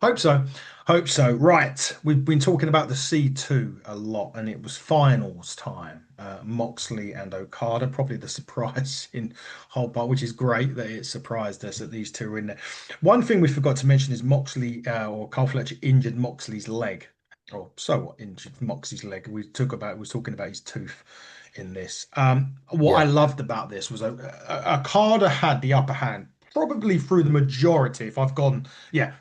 Hope so. Hope so. Right. We've been talking about the C2 a lot, and it was finals time. Moxley and Okada, probably the surprise in whole part, which is great that it surprised us that these two were in there. One thing we forgot to mention is Moxley or Carl Fletcher injured Moxley's leg. Or so what injured Moxley's leg. Was talking about his tooth in this. What I Yeah, loved about this was Okada had the upper hand probably through the majority. If I've gone yeah,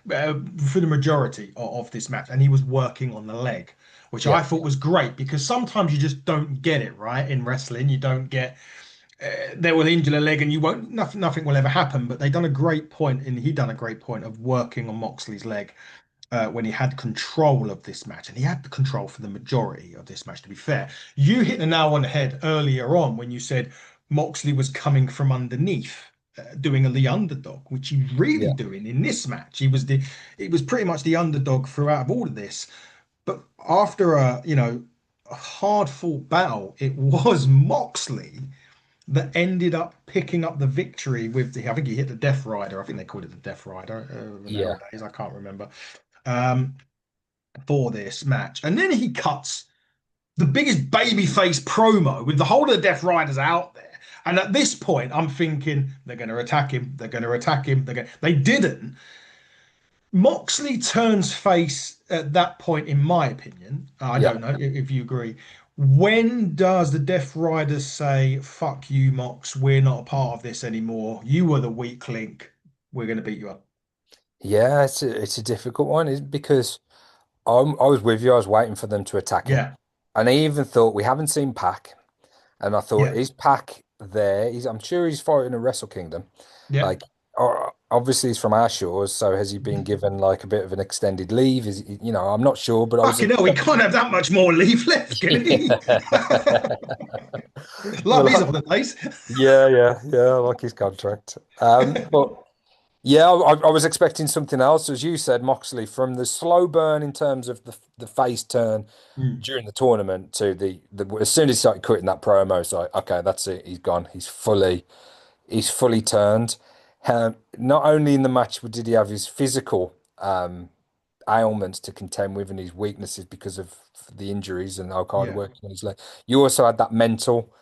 for the majority of this match, and he was working on the leg, which I yeah, thought was great because sometimes you just don't get it right in wrestling. You don't get they will injure the leg, and you won't. Nothing will ever happen. But they done a great point, and he done a great point of working on Moxley's leg when he had control of this match, and he had the control for the majority of this match. To be fair, you hit the nail on the head earlier on when you said Moxley was coming from underneath, doing the underdog, which he really yeah, doing in this match. It was pretty much the underdog throughout of all of this. But after a hard fought battle, it was Moxley that ended up picking up the victory with I think he hit the Death Rider. I think they called it the Death Rider yeah, nowadays. I can't remember. Um, for this match. And then he cuts. the biggest babyface promo with the whole of the Death Riders out there. And at this point, I'm thinking they're going to attack him. They're going to attack him. They didn't. Moxley turns face at that point, in my opinion. I Yeah. don't know if you agree. When does the Death Riders say, fuck you, Mox, we're not a part of this anymore? You were the weak link. We're going to beat you up. Yeah, it's a difficult one because I was with you. I was waiting for them to attack him, Yeah, and I even thought we haven't seen Pac, and I thought, yeah, is Pac there? I'm sure he's fighting in Wrestle Kingdom. yeah. Like, obviously he's from our shores, so has he been given like a bit of an extended leave? I'm not sure, but I was Fucking hell, he can't have that much more leave left, can he? Love his well, holidays. yeah, I like his contract. But yeah, I was expecting something else, as you said, Moxley, from the slow burn in terms of the face turn Mm, during the tournament to the as soon as he started cutting that promo, it's like, okay, that's it, he's gone. He's fully turned. Not only in the match did he have his physical ailments to contend with and his weaknesses because of the injuries and Okada yeah. working on his leg. You also had that mental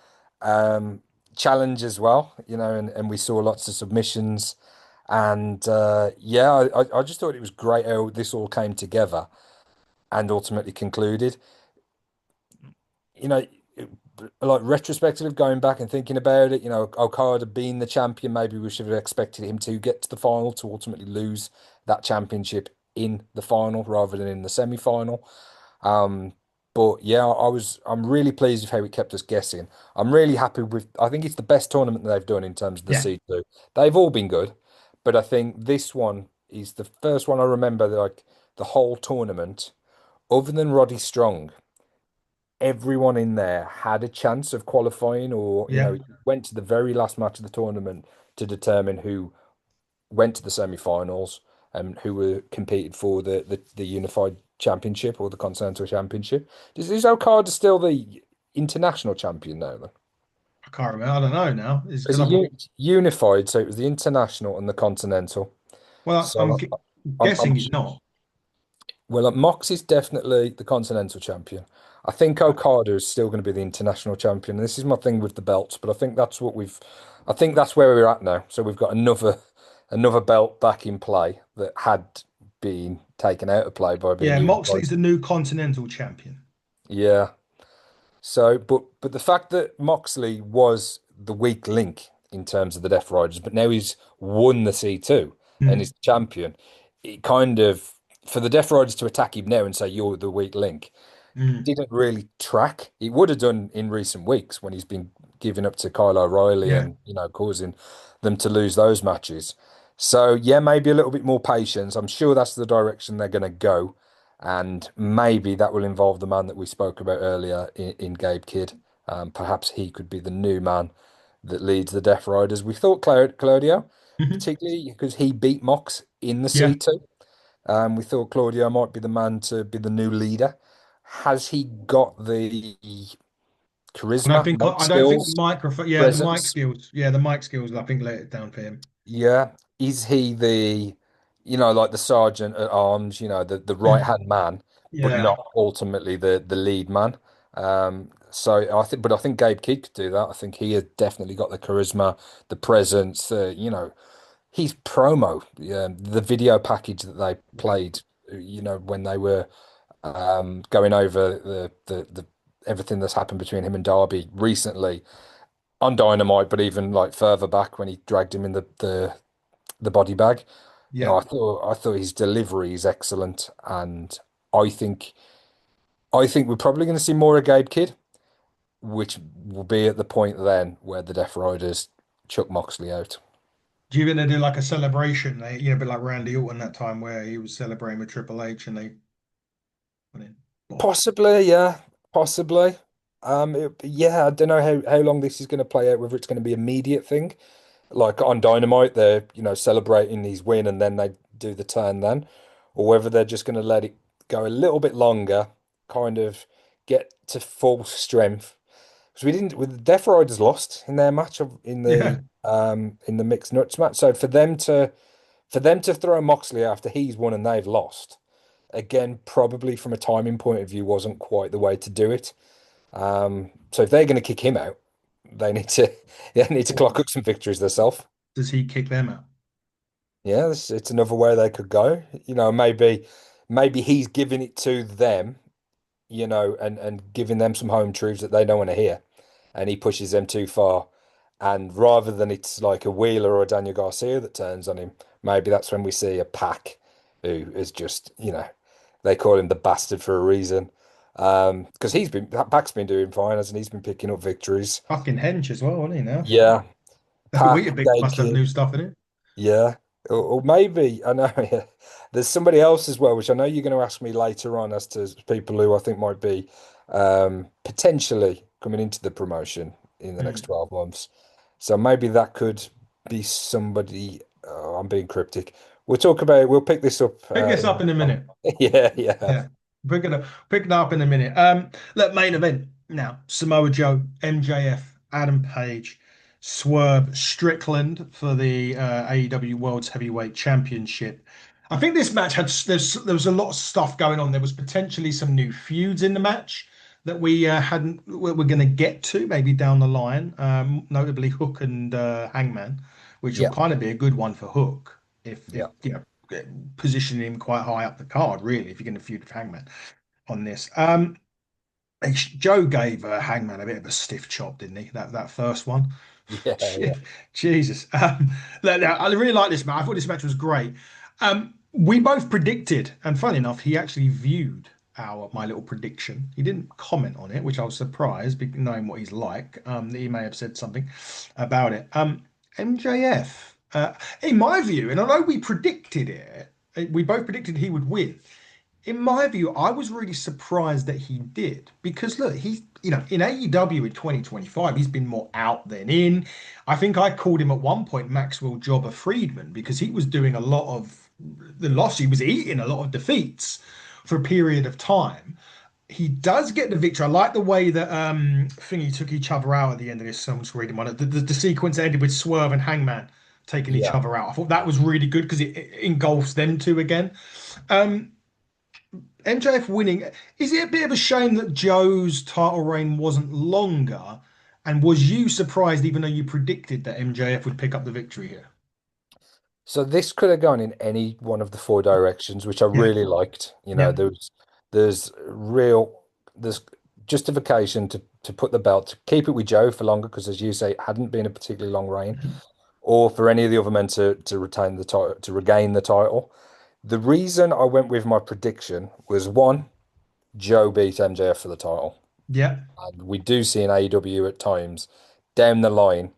um, challenge as well, and we saw lots of submissions. And yeah, I just thought it was great how this all came together and ultimately concluded. You know, like retrospective of going back and thinking about it, Okada being the champion, maybe we should have expected him to get to the final to ultimately lose that championship in the final rather than in the semi-final. Um, but yeah, I'm really pleased with how it kept us guessing. I'm really happy with, I think it's the best tournament that they've done in terms of the Yeah. C2. They've all been good, but I think this one is the first one I remember like the whole tournament, other than Roddy Strong, everyone in there had a chance of qualifying or, Yeah. went to the very last match of the tournament to determine who went to the semi-finals and who were competed for the unified championship or the continental championship. Is Okada still the international champion now then? I can't remember. I don't know now. Is Is because it I've unified? So it was the international and the continental. well, I'm So I'm guessing he's not. well, Mox is definitely the continental champion. I think Okada is still going to be the international champion. This is my thing with the belts, but I think that's where we're at now. So we've got another belt back in play that had been taken out of play by being Yeah, unified. Moxley's the new Continental Champion. Yeah. So, but the fact that Moxley was the weak link in terms of the Death Riders, but now he's won the C2 and Mm, is the champion, it kind of for the Death Riders to attack him now and say you're the weak link mm. didn't really track. It would have done in recent weeks when he's been giving up to Kyle O'Reilly Yeah. and causing them to lose those matches. So yeah, maybe a little bit more patience. I'm sure that's the direction they're going to go, and maybe that will involve the man that we spoke about earlier in Gabe Kidd. Perhaps he could be the new man that leads the Death Riders. We thought Claudio, Mhm. particularly because he beat Mox in the Yeah. C2. We thought Claudio might be the man to be the new leader. Has he got the charisma, mic I don't think the skills, microphone. Yeah, the mic presence? skills. Yeah, the mic skills. I think let it down for him. Yeah. Is he like the sergeant at arms, the right hand man, but Yeah. not ultimately the lead man? So I think Gabe Kidd could do that. I think he has definitely got the charisma, the presence, his promo, yeah, the video package that they played, when they were going over the everything that's happened between him and Darby recently on Dynamite, but even like further back when he dragged him in the body bag. Yeah. I thought his delivery is excellent, and I think I think we're probably going to see more of Gabe Kidd, which will be at the point then where the Death Riders chuck Moxley out. Do you think they do like a celebration? A bit like Randy Orton that time where he was celebrating with Triple H and they went in. Bosh. Possibly, yeah, possibly. Yeah, I don't know how long this is going to play out, whether it's going to be immediate thing, like on Dynamite, they're celebrating his win and then they do the turn then, or whether they're just going to let it go a little bit longer, kind of get to full strength. Because we didn't, with the Death Riders lost in their match Yeah. in the mixed nuts match, so for them to throw Moxley after he's won and they've lost again, probably from a timing point of view, wasn't quite the way to do it. So if they're going to kick him out, they need to they need to clock up some victories themselves. Does he kick them out? Yeah, it's another way they could go. Maybe he's giving it to them, and giving them some home truths that they don't want to hear, and he pushes them too far. And rather than it's like a Wheeler or a Daniel Garcia that turns on him, maybe that's when we see a Pac who is just, they call him the bastard for a reason. Because Pac's been doing fine, hasn't he? He's been picking up victories. Fucking hench as well, isn't he now? Yeah, Pac, Weetabix must have Dakin. new stuff in it. Yeah, or maybe I know. Yeah. There's somebody else as well, which I know you're going to ask me later on as to people who I think might be potentially coming into the promotion in the next Mm. 12 months. So maybe that could be somebody. Oh, I'm being cryptic. We'll pick this up. Pick this up in a minute. Yeah, yeah, Yeah, pick it up in a minute. Look, main event now: Samoa Joe, MJF, Adam Page, Swerve Strickland for the AEW World's Heavyweight Championship. I think this match there was a lot of stuff going on. There was potentially some new feuds in the match that we hadn't we're going to get to maybe down the line. Notably Hook and Hangman, which will yeah, kind of be a good one for Hook if yeah, positioning him quite high up the card, really, if you're going to feud with Hangman on this. Joe gave Hangman a bit of a stiff chop, didn't he? That first one. yeah, yeah, Jesus. I really like this match. I thought this match was great. We both predicted, and funny enough, he actually viewed our my little prediction. He didn't comment on it, which I was surprised, knowing what he's like. That he may have said something about it. MJF, in my view, and I know we predicted it, we both predicted he would win. In my view, I was really surprised that he did because look, he's in AEW in 2025, he's been more out than in. I think I called him at one point Maxwell Jobber Friedman because he was doing a lot of the loss. He was eating a lot of defeats for a period of time. He does get the victory. I like the way that Thingy took each other out at the end of this. Someone's reading one. The sequence ended with Swerve and Hangman taking each yeah. other out. I thought that was really good because it engulfs them two again. Um, MJF winning. Is it a bit of a shame that Joe's title reign wasn't longer? And was you surprised, even though you predicted that MJF would pick up the victory here? So this could have gone in any one of the four directions, which I Yeah, really liked. yeah, There's real there's justification to put the belt to keep it with Joe for longer because, as you say, it hadn't been a particularly long reign, or for any of the other men to retain the title to regain the title. The reason I went with my prediction was one, Joe beat MJF for the title. yeah, And we do see in AEW at times down the line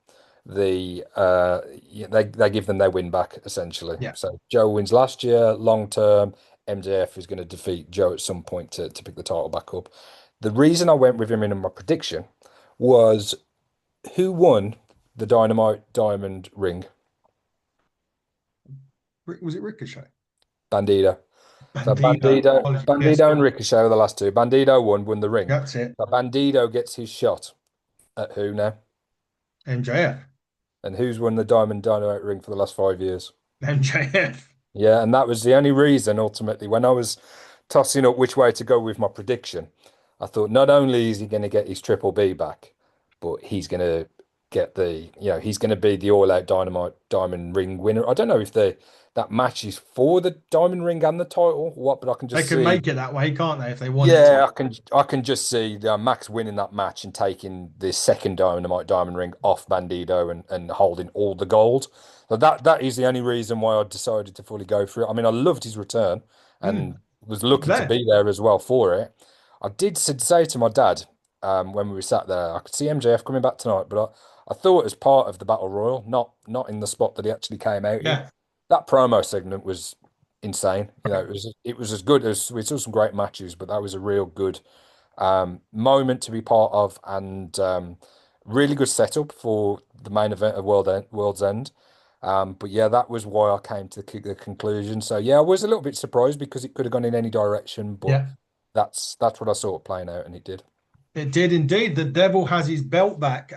yeah, they give them their win back essentially. yeah. So Joe wins last year, long term, MJF is going to defeat Joe at some point to pick the title back up. The reason I went with him in my prediction was who won the Dynamite Diamond ring? Was it Ricochet? Bandido. So Bandito. Apologies. Yes, Bandido and Ricochet were the last two. Bandido won the ring. that's it. But Bandido gets his shot at who now? MJF. And who's won the Diamond Dynamite ring for the last 5 years? MJF. Yeah, and that was the only reason ultimately when I was tossing up which way to go with my prediction. I thought not only is he going to get his triple B back, but he's going to get he's going to be the all-out Dynamite Diamond Ring winner. I don't know if that match is for the Diamond Ring and the title, or what, but I can They just can see. make it that way, can't they, if they wanted to? Yeah, I can just see Max winning that match and taking the second Dynamite Diamond Ring off Bandido and holding all the gold. So that is the only reason why I decided to fully go for it. I mean, I loved his return Mm, and was it's lucky to there. be there as well for it. I did say to my dad when we were sat there, I could see MJF coming back tonight, but I thought as part of the Battle Royal, not in the spot that he actually came out in. Yeah. That promo segment was insane. It was as good as we saw some great matches, but that was a real good moment to be part of and really good setup for the main event of World's End. But yeah, that was why I came to the conclusion. So yeah, I was a little bit surprised because it could have gone in any direction, but Yeah. that's what I saw it playing out, and it did. It did indeed. The devil has his belt back.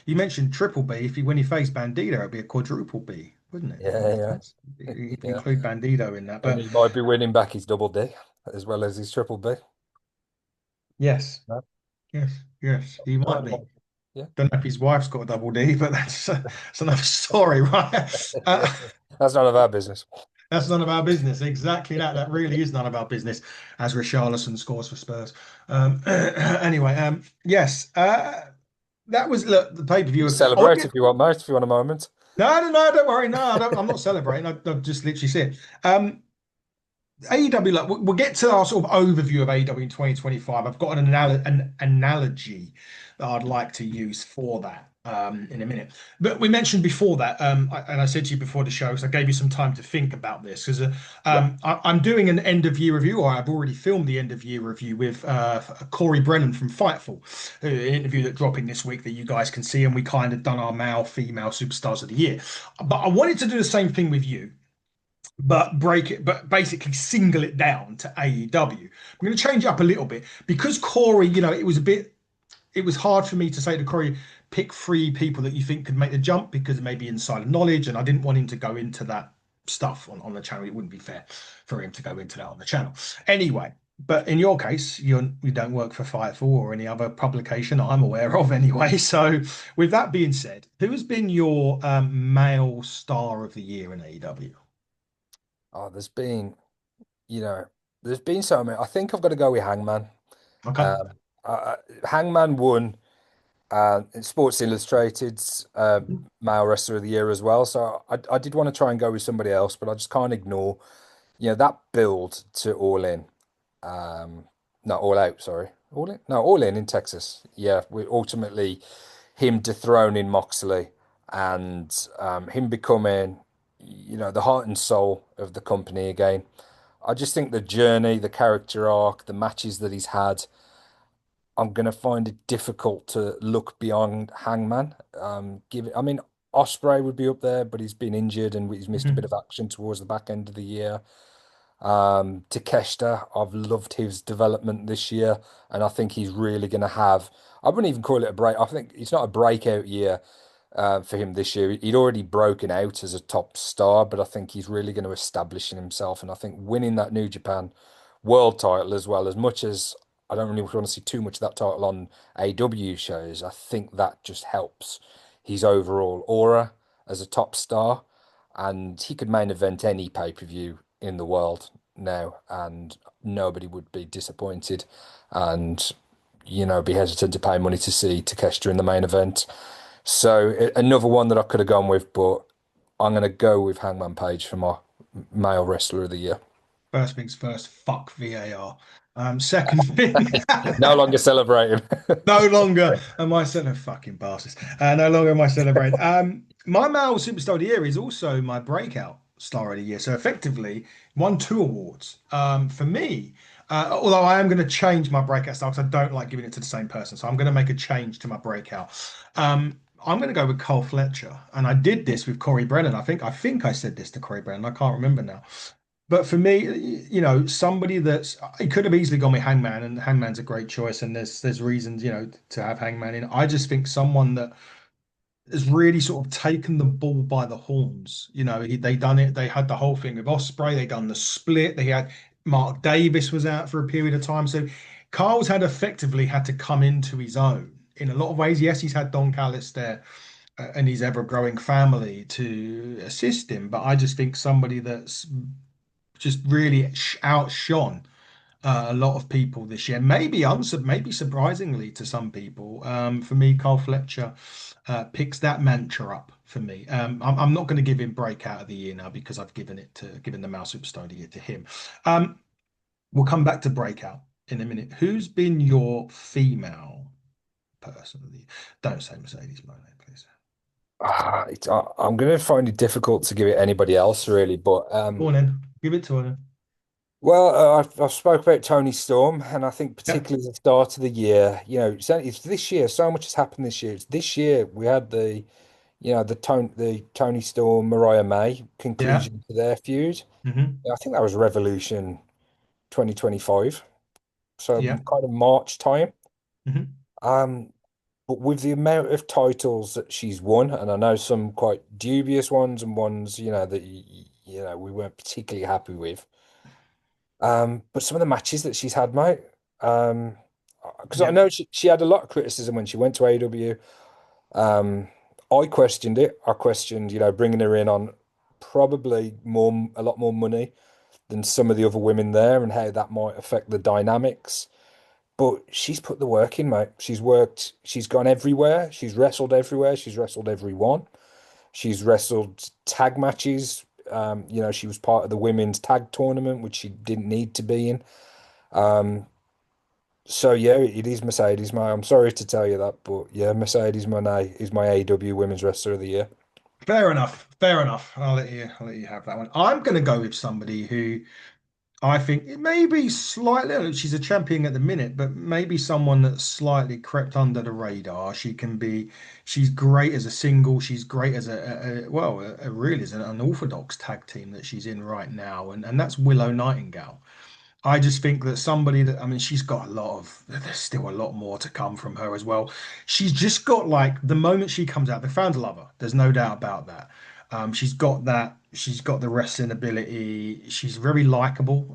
You mentioned triple B. When he faced Bandito, it'd be a quadruple B, wouldn't it? In Yeah, that yeah, case, you can yeah. include Bandito in that. And But he might be winning back his double D as well as his triple B. yes, Yes, yes, he might be. Yeah. Don't know if his wife's got a double D, but that's another story, right? That's none of our business. That's none of our business. Exactly that. That really is none of our business. As Richarlison scores for Spurs. Anyway, yes, that was look the pay per You view. Oh celebrate yeah, if you want, mate, if you want a moment. no, no, no, don't worry. No, I don't, I'm not celebrating. I just literally see it. AEW, like we'll get to our sort of overview of AEW in 2025. I've got an analogy that I'd like to use for that in a minute. But we mentioned before that, and I said to you before the show, because I gave you some time to think about this, because Yeah. I'm doing an end of year review, or I've already filmed the end of year review with Corey Brennan from Fightful, an interview that's dropping this week that you guys can see, and we kind of done our male, female superstars of the year. But I wanted to do the same thing with you but break it, but basically single it down to AEW. I'm going to change it up a little bit because Corey, it was hard for me to say to Corey, pick three people that you think could make the jump because maybe insider knowledge, and I didn't want him to go into that stuff on the channel. It wouldn't be fair for him to go into that on the channel. Anyway, but in your case, you don't work for Fightful or any other publication I'm aware of anyway. So with that being said, who has been your male star of the year in AEW? Oh, you know, there's been so many. I think I've got to go with Hangman. Okay. Um, Hangman won in Sports Illustrated's Male Wrestler of the Year as well. So I did want to try and go with somebody else, but I just can't ignore, that build to All In. Um, no, All Out, sorry. All In? No, All In Texas. Yeah, we ultimately him dethroning Moxley and him becoming, the heart and soul of the company again. I just think the journey, the character arc, the matches that he's had, I'm gonna find it difficult to look beyond Hangman. I mean, Osprey would be up there, but he's been injured and he's missed a bit Mhm. of action towards the back end of the year. Takeshita, I've loved his development this year, and I think he's really going to have. I wouldn't even call it a break. I think it's not a breakout year for him this year. He'd already broken out as a top star, but I think he's really going to establish himself. And I think winning that New Japan World title as well, as much as I don't really want to see too much of that title on AW shows, I think that just helps his overall aura as a top star. And he could main event any pay-per-view in the world now, and nobody would be disappointed and, be hesitant to pay money to see Takeshita in the main event. So another one that I could have gone with, but I'm going to go with Hangman Page for my male wrestler of the year. First things first, fuck VAR. Second thing, No longer celebrating. no longer am I celebrating fucking bastards. No longer am I celebrating. My male superstar of the year is also my breakout star of the year. So effectively, won two awards. For me, although I am going to change my breakout star because I don't like giving it to the same person. So I'm going to make a change to my breakout. I'm going to go with Cole Fletcher, and I did this with Corey Brennan. I think I said this to Corey Brennan. I can't remember now. But for me, somebody that's it could have easily gone with Hangman, and Hangman's a great choice, and there's reasons, to have Hangman in. I just think someone that has really sort of taken the bull by the horns. They done it. They had the whole thing with Osprey. They done the split. They had Mark Davis was out for a period of time. So Carl's effectively had to come into his own in a lot of ways. Yes, he's had Don Callis there and his ever-growing family to assist him, but I just think somebody that's just really outshone a lot of people this year. Maybe surprisingly to some people. For me, Carl Fletcher picks that mantra up for me. I'm not going to give him breakout of the year now because I've given the Mouse Superstar of the year to him. We'll come back to breakout in a minute. Who's been your female person of the year? Don't say Mercedes Moné, please. I'm going to find it difficult to give it anybody else, really. But Go on in. Give it to her. well, I've spoke about Tony Storm, and I think Yeah, particularly at the start of the year, it's this year. So much has happened this year. It's this year we had the Tony Storm Mariah May yeah. conclusion to their feud. Hmm. Yeah, I think that was Revolution 2025, so Yeah. kind of March time. Hmm. Um, but with the amount of titles that she's won, and I know some quite dubious ones and ones that we weren't particularly happy with. But some of the matches that she's had, mate, um, because I Yeah. know she had a lot of criticism when she went to AEW. Um, I questioned it. I questioned, bringing her in on probably a lot more money than some of the other women there and how that might affect the dynamics. But she's put the work in, mate. She's worked, she's gone everywhere. She's wrestled everywhere. She's wrestled everyone. She's wrestled tag matches. She was part of the women's tag tournament, which she didn't need to be in. Um, so yeah, it is Mercedes, mate. I'm sorry to tell you that, but yeah, Mercedes Moné is my AW Women's Wrestler of the Year. Fair enough. Fair enough. I'll let you have that one. I'm going to go with somebody who I think it may be slightly, she's a champion at the minute, but maybe someone that's slightly crept under the radar. She's great as a single. She's great as really as an unorthodox tag team that she's in right now. And that's Willow Nightingale. I just think that somebody that, I mean, she's got there's still a lot more to come from her as well. She's just got like the moment she comes out, the fans love her. There's no doubt about that. She's got the wrestling ability. She's very likable.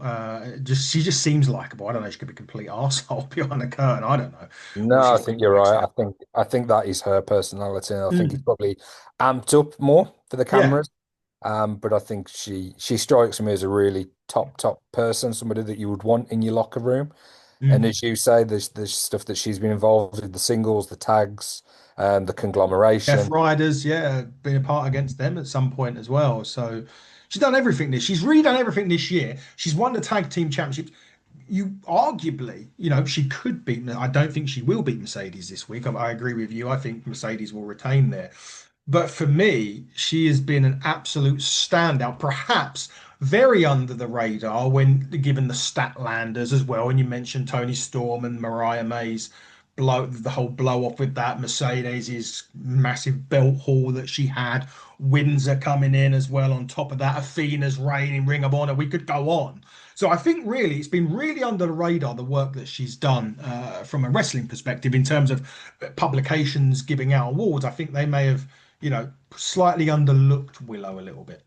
She just seems likable. I don't know. She could be a complete arsehole behind the curtain. I don't know what No, I she's think like you're right. backstage. I think that is her personality, and I think it's Mm. probably amped up more for the Yeah. cameras. But I think she strikes me as a really top person, somebody that you would want in your locker room. And Mm. as you say, there's stuff that she's been involved with, the singles, the tags, the Death conglomeration. Riders, yeah, been a part against them at some point as well. So she's done everything she's really done everything this year. She's won the tag team championships. You arguably, she could beat. I don't think she will beat Mercedes this week. I agree with you. I think Mercedes will retain there. But for me, she has been an absolute standout, perhaps very under the radar when given the Statlanders as well. And you mentioned Tony Storm and Mariah May's the whole blow off with that, Mercedes's massive belt haul that she had, Windsor coming in as well on top of that, Athena's reign in Ring of Honor. We could go on. So I think really it's been really under the radar the work that she's done from a wrestling perspective in terms of publications giving out awards. I think they may have slightly underlooked Willow a little bit.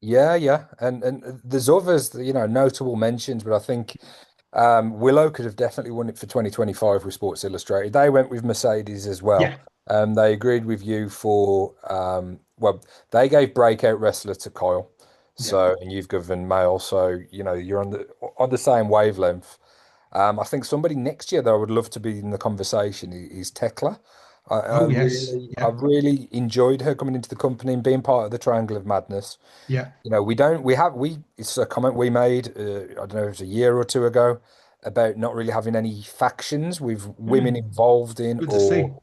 Yeah, yeah, and there's others, notable mentions, but I think Willow could have definitely won it for 2025 with Sports Illustrated. They went with Mercedes as well. Yeah. They agreed with you for well, they gave breakout wrestler to Kyle. Yeah. So, and you've given male, so you're on the same wavelength. I think somebody next year that I would love to be in the conversation is Tekla. Oh yes. I Yeah. really enjoyed her coming into the company and being part of the Triangle of Madness. Yeah. It's a comment we made, I don't know, it was a year or two ago about not really having any factions with women Mm, involved in, good to see. or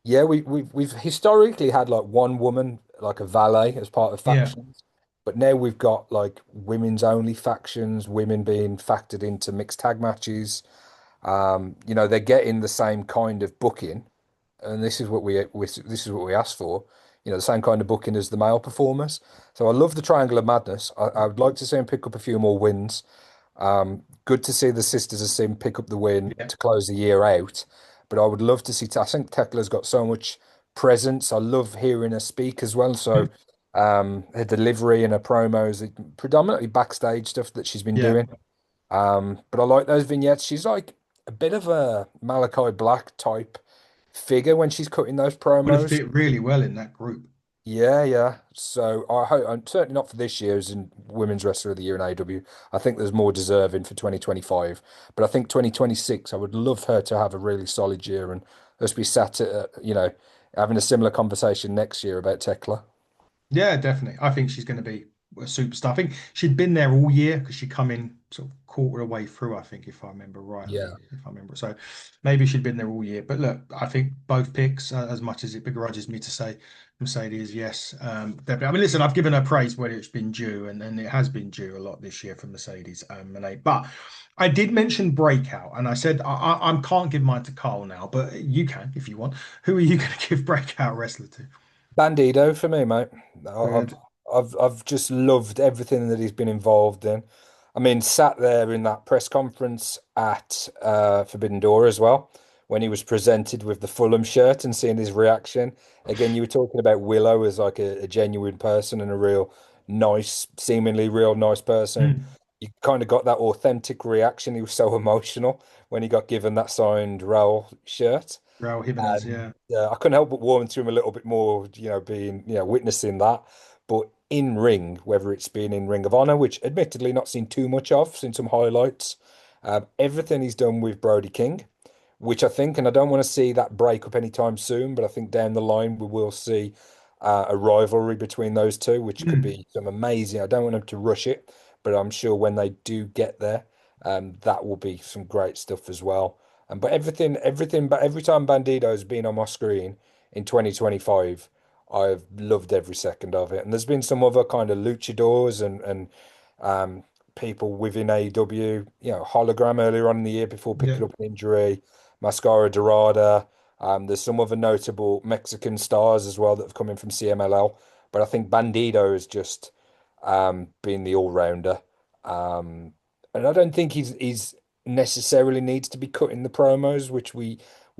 yeah, we've historically had like one woman, like a valet as part of Yeah. factions, but now we've got like women's only factions, women being factored into mixed tag matches. They're getting the same kind of booking, and this is what we asked for. The same kind of booking as the male performers. So I love the Triangle of Madness. I would like to see him pick up a few more wins. Good to see the Sisters of Sin pick up the win Yeah. to close the year out. But I would love to see. I think Tekla's got so much presence. I love hearing her speak as well. So her delivery and her promos, predominantly backstage stuff that she's been Yeah. doing. But I like those vignettes. She's like a bit of a Malachi Black type figure when she's cutting those Would have promos. fit really well in that group. Yeah, yeah. So I hope, I'm certainly not for this year's in Women's Wrestler of the Year in AW. I think there's more deserving for 2025. But I think 2026, I would love her to have a really solid year and us be sat at, having a similar conversation next year about Tekla. Yeah, definitely. I think she's going to be a superstar. I think she'd been there all year because she come in sort of quarter of the way through, I think, if I remember rightly, Yeah. if I remember. So maybe she'd been there all year. But look, I think both picks, as much as it begrudges me to say Mercedes, yes. Definitely. I mean, listen, I've given her praise where it's been due, and it has been due a lot this year from Mercedes. But I did mention breakout, and I said I can't give mine to Carl now, but you can if you want. Who are you going to give breakout wrestler to? Bandido for me, mate. I- I've Good. I've just loved everything that he's been involved in. I mean, sat there in that press conference at Forbidden Door as well, when he was presented with the Fulham shirt and seeing his reaction. Again, you were talking about Willow as like a genuine person and a real nice, seemingly real nice person. you kind of got that authentic reaction. He was so emotional when he got given that signed Raul shirt. Raul Jimenez, And yeah. I couldn't help but warm to him a little bit more, being, witnessing that. But in ring, whether it's been in Ring of Honor, which admittedly not seen too much of, seen some highlights, everything he's done with Brody King, which I think, and I don't want to see that break up anytime soon, but I think down the line we will see a rivalry between those two, which could Mm. be some amazing. I don't want them to rush it, but I'm sure when they do get there, that will be some great stuff as well. But but every time Bandito's been on my screen in 2025, I've loved every second of it. And there's been some other kind of luchadors and um, people within AEW, hologram earlier on in the year before Yeah. picking up an injury, Mascara Dorada. There's some other notable Mexican stars as well that have come in from CMLL. But I think Bandito has just been the all-rounder. And I don't think he's necessarily needs to be cutting the promos, which we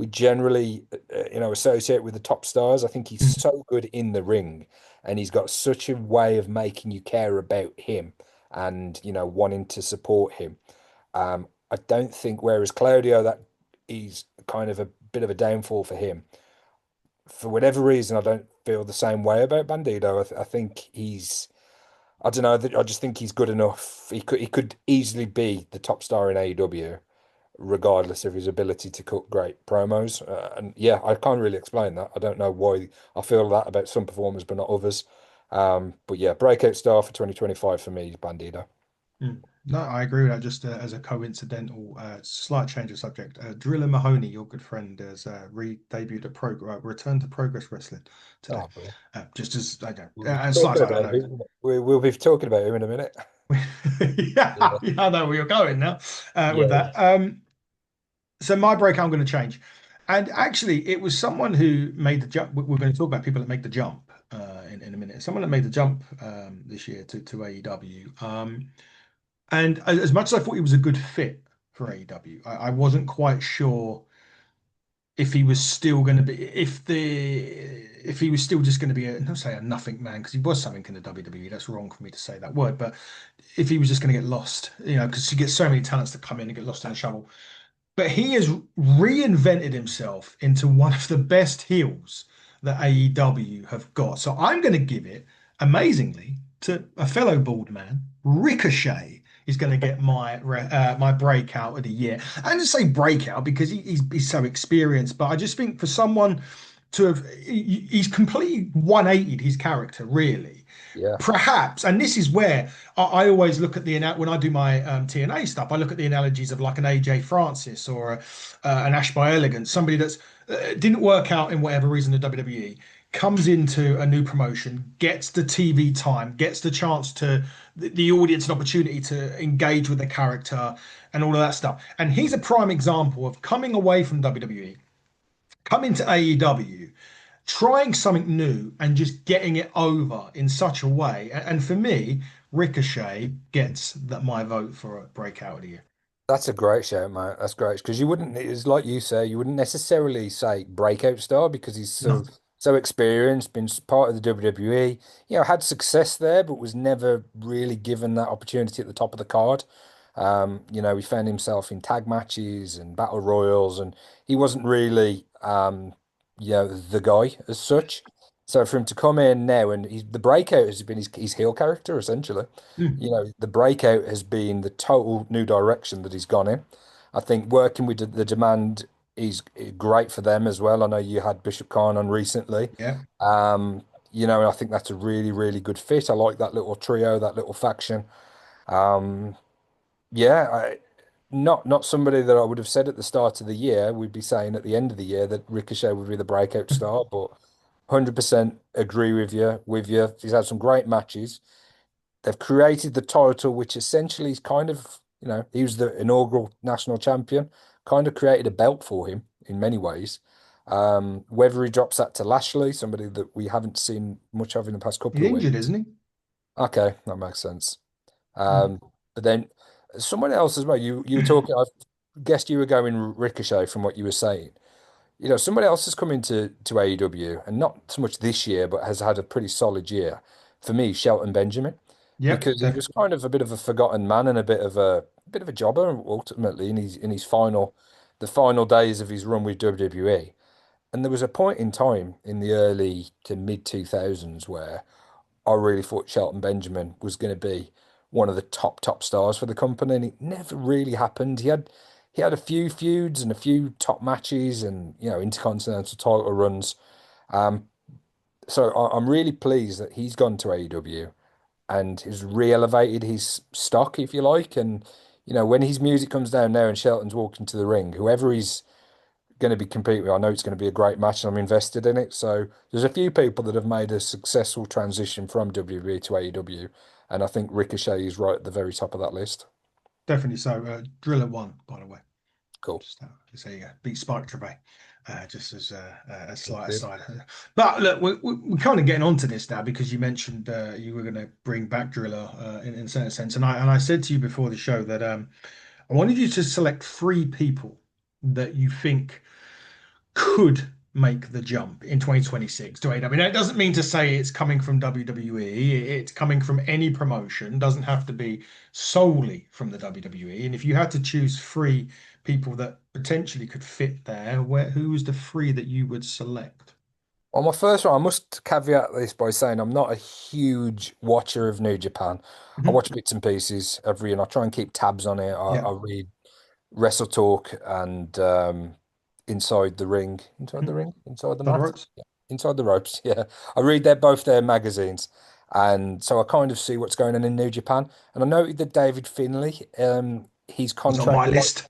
generally associate with the top stars. I think he's Mm. so good in the ring, and he's got such a way of making you care about him and wanting to support him. I don't think whereas Claudio, that he's kind of a bit of a downfall for him. For whatever reason, I don't feel the same way about Bandito. I think I don't know. I just think he's good enough. He could easily be the top star in AEW, regardless of his ability to cut great promos. And yeah, I can't really explain that. I don't know why I feel that about some performers, but not others. But yeah, breakout star for 2025 for me, Bandito. Mm. No, I agree with that. Just as a coincidental, slight change of subject. Driller Mahoney, your good friend, has re-debuted a Return to Progress Wrestling today. Oh, brilliant. Just as I don't, We'll be a slight talking side about note. him. We'll be talking about him in a minute. Yeah, Yeah, yeah, I know where you're going now with yeah. that. So my break, I'm going to change, and actually, it was someone who made the jump. We're going to talk about people that make the jump in a minute. Someone that made the jump this year to AEW. And as much as I thought he was a good fit for AEW, I wasn't quite sure if he was still going to be if he was still just going to be not say a nothing man because he was something in the WWE. That's wrong for me to say that word, but if he was just going to get lost, because you get so many talents that come in and get lost in the shuffle. But he has reinvented himself into one of the best heels that AEW have got. So I'm going to give it, amazingly, to a fellow bald man, Ricochet. Is going to get my breakout of the year. I don't say breakout because he's so experienced, but I just think for someone to have he's completely 180'd his character really. Yeah. Perhaps, and this is where I always look at when I do my TNA stuff, I look at the analogies of like an AJ Francis or an Ash by Elegance, somebody that's didn't work out in whatever reason the WWE comes into a new promotion, gets the TV time, gets the chance to the audience an opportunity to engage with the character and all of that stuff. And he's a prime example of coming away from WWE, coming to AEW, trying something new and just getting it over in such a way. And for me, Ricochet gets my vote for a breakout of the year. That's a great shout, mate. That's great because you wouldn't. It's like you say, you wouldn't necessarily say breakout star because he's No. so experienced, been part of the WWE. Had success there, but was never really given that opportunity at the top of the card. He found himself in tag matches and battle royals, and he wasn't really, the guy as such. So for him to come in now and the breakout has been his heel character essentially. Mm. The breakout has been the total new direction that he's gone in. I think working with the demand is great for them as well. I know you had Bishop Khan on recently. Yeah. And I think that's a really, really good fit. I like that little trio, that little faction. Um, yeah, not somebody that I would have said at the start of the year. We'd be saying at the end of the year that Ricochet would be the breakout star, but 100% agree with you. He's had some great matches. They've created the title, which essentially is kind of, he was the inaugural national champion, kind of created a belt for him in many ways. Whether he drops that to Lashley, somebody that we haven't seen much of in the past He's couple of injured, weeks. isn't he? Okay, that makes sense. Mm. But then someone else as well. You were talking. I guessed you were going Ricochet from what you were saying. Somebody else has come into AEW, and not so much this year, but has had a pretty solid year. For me, Shelton Benjamin. Yep, because he was kind of a bit of a forgotten man and a bit of a jobber ultimately in his the final days of his run with WWE. And there was a point in time in the early to mid 2000s where I really thought Shelton Benjamin was going to be one of the top stars for the company, and it never really happened. He had a few feuds and a few top matches, and intercontinental title runs. Um, so I'm really pleased that he's gone to AEW and has re-elevated his stock, if you like. And when his music comes down now and Shelton's walking to the ring, whoever he's going to be competing with, I know it's going to be a great match and I'm invested in it. So there's a few people that have made a successful transition from WWE to AEW, and I think Ricochet is right at the very top of that list. definitely so. Driller won, by the way. Cool. Just there you go. Beat Spike Trevay. Just as a It slight did. aside. But look, we're kind of getting onto this now because you mentioned you were going to bring back Driller in a certain sense. And I said to you before the show that I wanted you to select three people that you think could make the jump in 2026 to AEW. That doesn't mean to say it's coming from WWE. It's coming from any promotion. Doesn't have to be solely from the WWE. And if you had to choose three people that potentially could fit there, who's the three that you would select? Well, my first one, I must caveat this by saying I'm not a huge watcher of New Japan. I Mhm. watch bits and pieces every year, and I try and keep tabs on it. I, Yeah. I read Wrestle Talk and Inside the Mhm. Ring, Inside the Other Mat, ropes? yeah. Inside the Ropes. Yeah, I read both their magazines, and so I kind of see what's going on in New Japan. And I noted that David Finlay, his He's on my contract. list.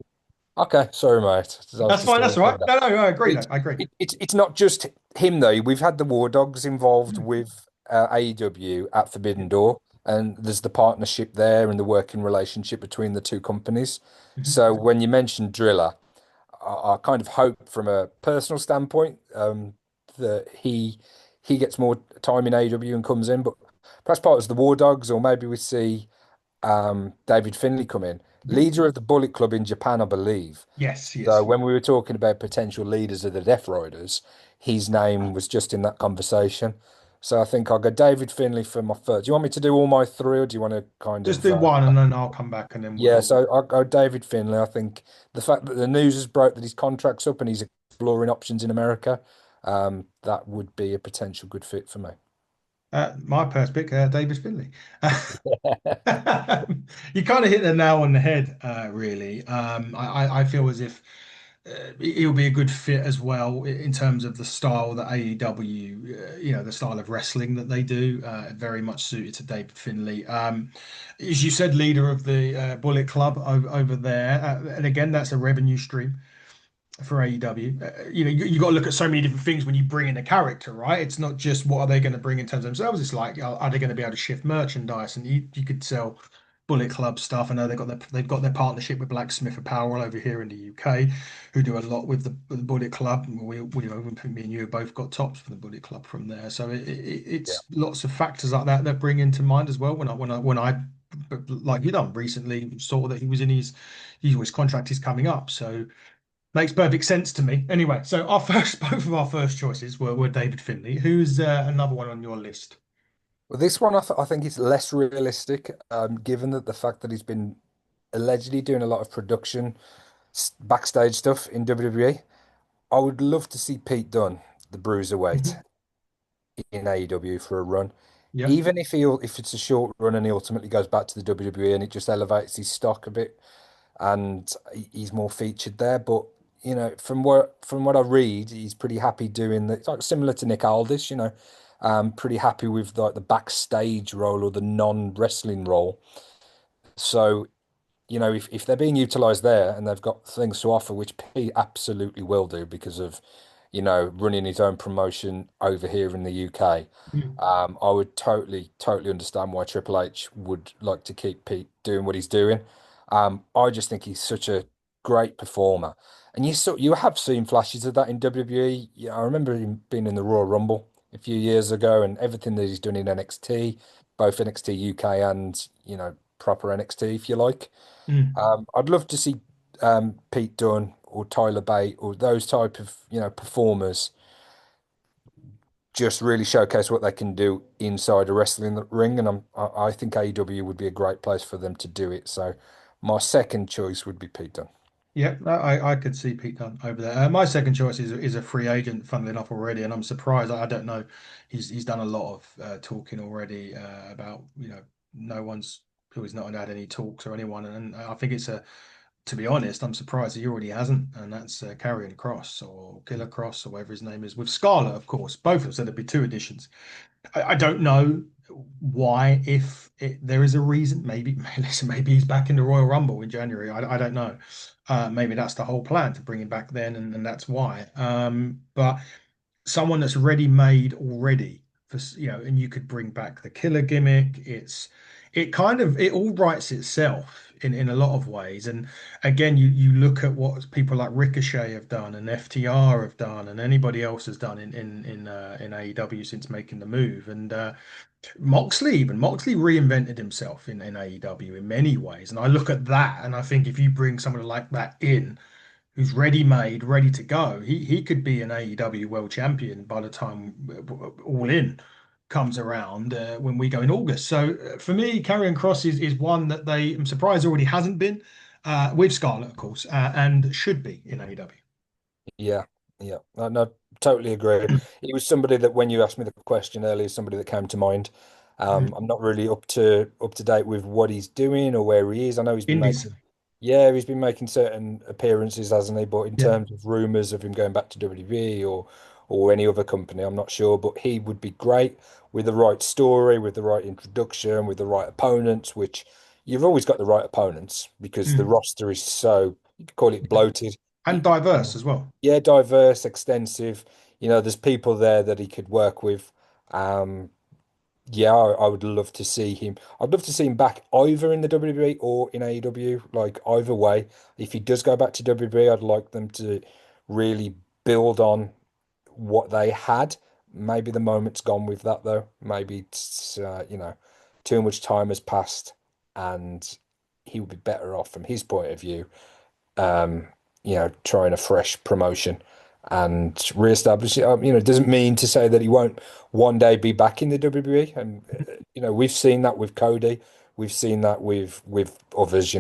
Okay, sorry, mate. I was That's just fine. That's talking all right. over that. No, no, I agree, though. It's I agree. it's not just him though. We've had the War Dogs involved Mm. with AEW at Yeah. Forbidden Door, and there's the partnership there and the working relationship between the two companies. Mhm. So when you mentioned Driller, I kind of hope from a personal standpoint that he gets more time in AEW and comes in, but perhaps part as the War Dogs, or maybe we see David Finlay come in, Mhm. leader of the Bullet Club in Japan, I believe. Yes, So yes. when we were talking about potential leaders of the Death Riders, his name was just in that conversation. So I think I'll go David Finlay for my first. Do you want me to do all my three, or do you want to kind Just of? do one and then I'll come back and then Yeah, we'll. so I'll go David Finlay. I think the fact that the news has broke that his contract's up and he's exploring options in America, that would be a potential good fit for me. My first pick, David Finley. You kind of hit the nail on the head, really. I feel as if he'll be a good fit as well in terms of the style that AEW, the style of wrestling that they do, very much suited to David Finley. As you said, leader of the Bullet Club over there, and again, that's a revenue stream for AEW. You got to look at so many different things when you bring in a character, right? It's not just what are they going to bring in terms of themselves. It's like, are they going to be able to shift merchandise? And you could sell Bullet Club stuff. I know they've got their partnership with Blacksmith Apparel over here in the UK, who do a lot with the Bullet Club. I think me and you have both got tops for the Bullet Club from there. So Yeah, it's lots of factors like that bring into mind as well. When I like you done recently saw that his contract is coming up. So makes perfect sense to me. Anyway, so both of our first choices were David Finley. Who's another one on your list? well, this one I think is less realistic, given that the fact that he's been allegedly doing a lot of production backstage stuff in WWE. I would love to see Pete Dunne, the Mhm. bruiserweight, in AEW for a run. Yep. Even if it's a short run and he ultimately goes back to the WWE and it just elevates his stock a bit and he's more featured there. But from what I read, he's pretty happy doing that. It's like similar to Nick Aldis, pretty happy with like the backstage role or the non-wrestling role. So if they're being utilized there and they've got things to offer, which Pete absolutely will do because of, running his own promotion over here in the UK, Mm. I would totally, totally understand why Triple H would like to keep Pete doing what he's doing. I just think he's such a great performer. And you have seen flashes of that in WWE. Yeah, I remember him being in the Royal Rumble a few years ago and everything that he's done in NXT, both NXT UK and, proper NXT, if you like. Mm. I'd love to see Pete Dunne or Tyler Bate or those type of performers just really showcase what they can do inside a wrestling ring, and I think AEW would be a great place for them to do it. So my second choice would be Pete Dunne. Yeah, no, I could see Pete Dunne over there. My second choice is a free agent, funnily enough, already, and I'm surprised. I don't know. He's done a lot of talking already about no one's who has not had any talks or anyone, and I think it's a to be honest, I'm surprised he already hasn't, and that's Karrion Cross or Killer Cross or whatever his name is with Scarlett, of course. Both have said there'd be two editions. I don't know why, if there is a reason. Maybe, listen, maybe he's back in the Royal Rumble in January. I don't know. Maybe that's the whole plan to bring him back then, and that's why. But someone that's ready made already for and you could bring back the killer gimmick. It all writes itself in a lot of ways. And again, you look at what people like Ricochet have done and FTR have done and anybody else has done in AEW since making the move. And Moxley reinvented himself in AEW in many ways. And I look at that and I think if you bring somebody like that in who's ready made, ready to go, he could be an AEW world champion by the time All In comes around when we go in August. So for me, Karrion Cross is one that I'm surprised already hasn't been with Scarlett, of course, and should be in AEW. Yeah, yeah, no, totally agree. He was somebody that when you asked me the question earlier, somebody that came to mind. I'm not really up to date with what he's doing or where he is. I know he's been Indies. making, yeah, he's been making certain appearances, hasn't he? But in Yeah. terms of rumors of him going back to WWE or any other company, I'm not sure. But he would be great with the right story, with the right introduction, with the right opponents, which you've always got the right opponents because the Mm. roster is so, you could call it bloated. And diverse as well. Yeah, diverse, extensive. There's people there that he could work with. Um, yeah, I would love to see him. I'd love to see him back either in the WWE or in AEW. Like either way, if he does go back to WWE, I'd like them to really build on what they had. Maybe the moment's gone with that though. Maybe it's too much time has passed, and he would be better off from his point of view um, trying a fresh promotion and reestablish it. It doesn't mean to say that he won't one day be back in the WWE. And we've seen that with Cody, we've seen that with others.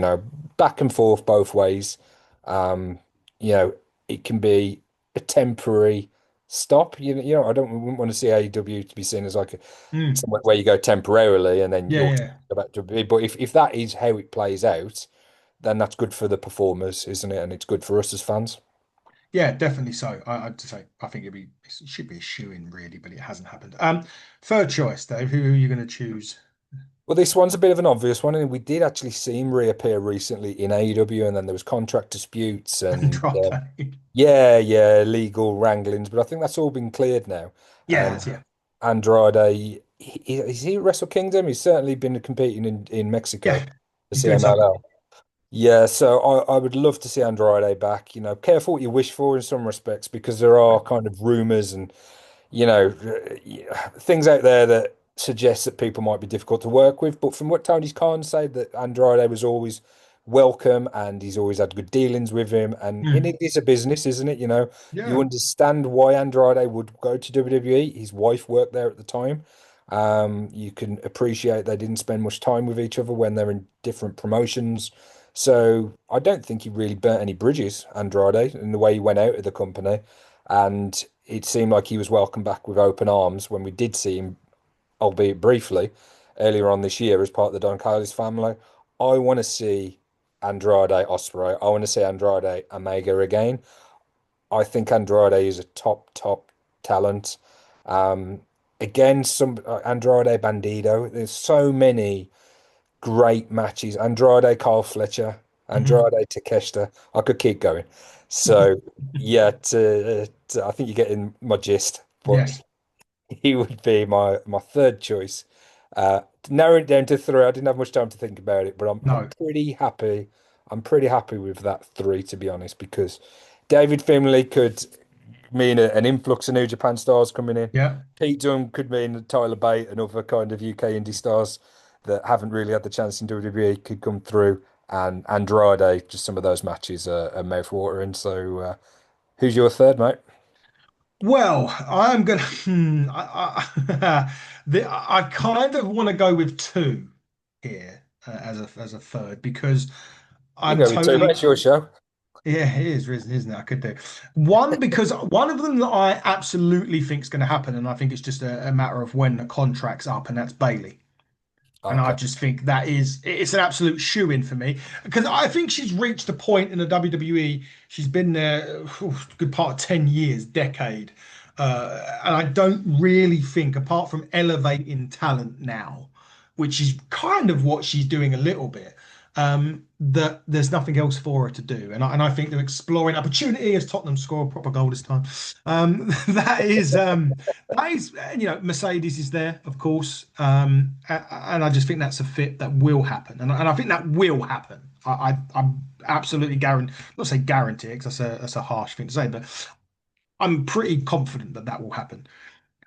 Back and forth both ways. Um, you know, it can be a temporary stop. I wouldn't want to see AEW to be seen as like Mm. somewhere where you go temporarily and then Yeah, you'll yeah. go back to WWE. But if that is how it plays out, then that's good for the performers, isn't it? And it's good for us as fans. Yeah, definitely so. I'd say I think it should be a shoe in really, but it hasn't happened. Third choice, Dave. Who are you going to choose? Well, this one's a bit of an obvious one, and we did actually see him reappear recently in AEW, and then there was contract disputes and Andrade. yeah, legal wranglings, but I think that's all been cleared now. Yeah, And yeah. Andrade, is he at Wrestle Kingdom? He's certainly been competing in Mexico Yeah, for he's doing so. CMLL. Yeah, so I would love to see Andrade back. Careful what you wish for in some respects because there are kind of rumors and things out there that suggest that people might be difficult to work with. But from what Tony Khan said, that Andrade was always welcome and he's always had good dealings with him. And Mm. it is a business, isn't it? You Yeah. understand why Andrade would go to WWE. His wife worked there at the time. You can appreciate they didn't spend much time with each other when they're in different promotions. So I don't think he really burnt any bridges, Andrade, in the way he went out of the company. And it seemed like he was welcomed back with open arms when we did see him, albeit briefly, earlier on this year as part of the Don Callis family. I want to see Andrade Ospreay. I want to see Andrade Omega again. I think Andrade is a top talent. Um, Again, some Andrade Bandido. There's so many great matches. Andrade, Carl Fletcher, Mhm. Andrade, Takeshita. I could keep going. So yeah, I think you're getting my gist. But Yes. he would be my third choice. To narrow it down to three, I didn't have much time to think about it, but I'm No. pretty happy. I'm pretty happy with that three, to be honest, because David Finlay could mean an influx of New Japan stars coming in. Yeah. Pete Dunne could mean Tyler Bate and other kind of UK indie stars that haven't really had the chance in WWE could come through. And Andrade, just some of those matches are mouth-watering. So, who's your third, mate? Well, I'm gonna. I kind of want to go with two here as a third because You I'm go with two, totally. mate. It's your show. Yeah, it is, isn't it? I could do one because one of them that I absolutely think is going to happen, and I think it's just a matter of when the contract's up, and that's Bailey. And I Okay. just think that it's an absolute shoe-in for me because I think she's reached a point in the WWE. She's been there a good part of 10 years, decade. And I don't really think, apart from elevating talent now, which is kind of what she's doing a little bit, that there's nothing else for her to do. And I think they're exploring opportunity as Tottenham score a proper goal this time. That is Mercedes is there, of course, and I just think that's a fit that will happen, and I think that will happen. I'm absolutely guarantee, not say guarantee, because that's a harsh thing to say, but I'm pretty confident that that will happen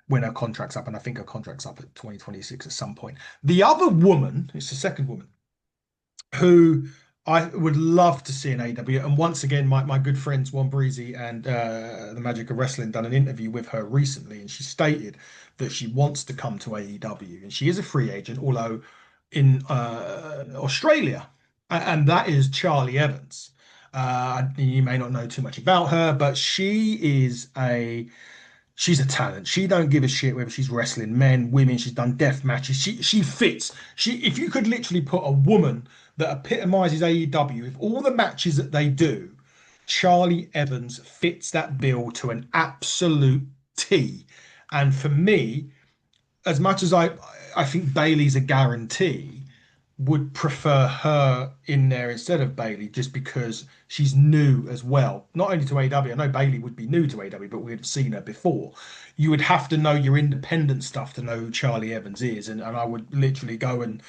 when her contract's up, and I think her contract's up at 2026 at some point. The other woman, it's the second woman who I would love to see in AEW. And once again, my good friends Juan Breezy and the Magic of Wrestling done an interview with her recently, and she stated that she wants to come to AEW, and she is a free agent, although in Australia, and that is Charlie Evans. You may not know too much about her, but she's a talent. She don't give a shit whether she's wrestling men, women. She's done death matches. She fits. If you could literally put a woman that epitomizes AEW with all the matches that they do, Charlie Evans fits that bill to an absolute T. And for me, as much as I think Bailey's a guarantee, would prefer her in there instead of Bailey just because she's new as well. Not only to AEW, I know Bailey would be new to AEW, but we've seen her before. You would have to know your independent stuff to know who Charlie Evans is, and I would literally go and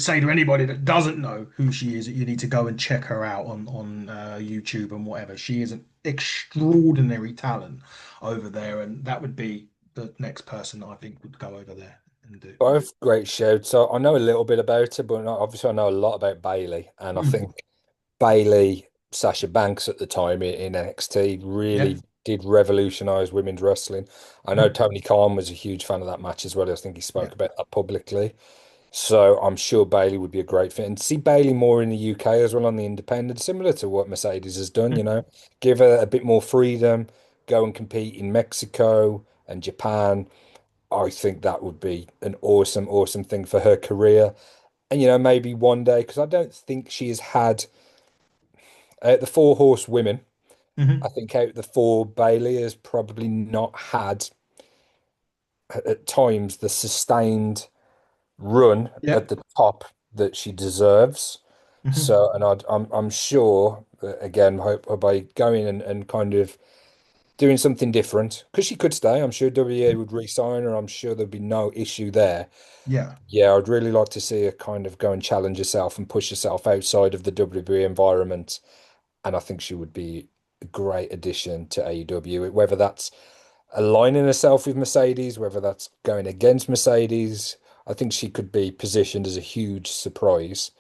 say to anybody that doesn't know who she is that you need to go and check her out on YouTube and whatever. She is an extraordinary talent over there, and that would be the next person I think would go over there and do. Both great shouts. So I know a little bit about her, but obviously I know a lot about Bailey. And I Mm, think Bailey, Sasha Banks at the time in NXT yeah. really did revolutionize women's wrestling. I know Mhm. Tony Khan was a huge fan of that match as well. I think he Yeah. spoke about that publicly. So I'm sure Bailey would be a great fit. And see Bailey more in the UK as well on the independent, similar to what Mercedes has done, Mm, give her a bit more freedom, go and compete in Mexico and Japan. I think that would be an awesome, awesome thing for her career. And, maybe one day, because I don't think she has had the four horse women. I mhm. think out of the four, Bailey has probably not had at times the sustained run Yeah. at the top that she deserves. Mhm. So, and I'm sure that again, hope by going and kind of doing something different, because she could stay. I'm sure WA would re-sign her. I'm sure there'd be no issue there. Yeah. Yeah, I'd really like to see her kind of go and challenge herself and push herself outside of the WWE environment. And I think she would be a great addition to AEW, whether that's aligning herself with Mercedes, whether that's going against Mercedes. I think she could be positioned as a huge surprise.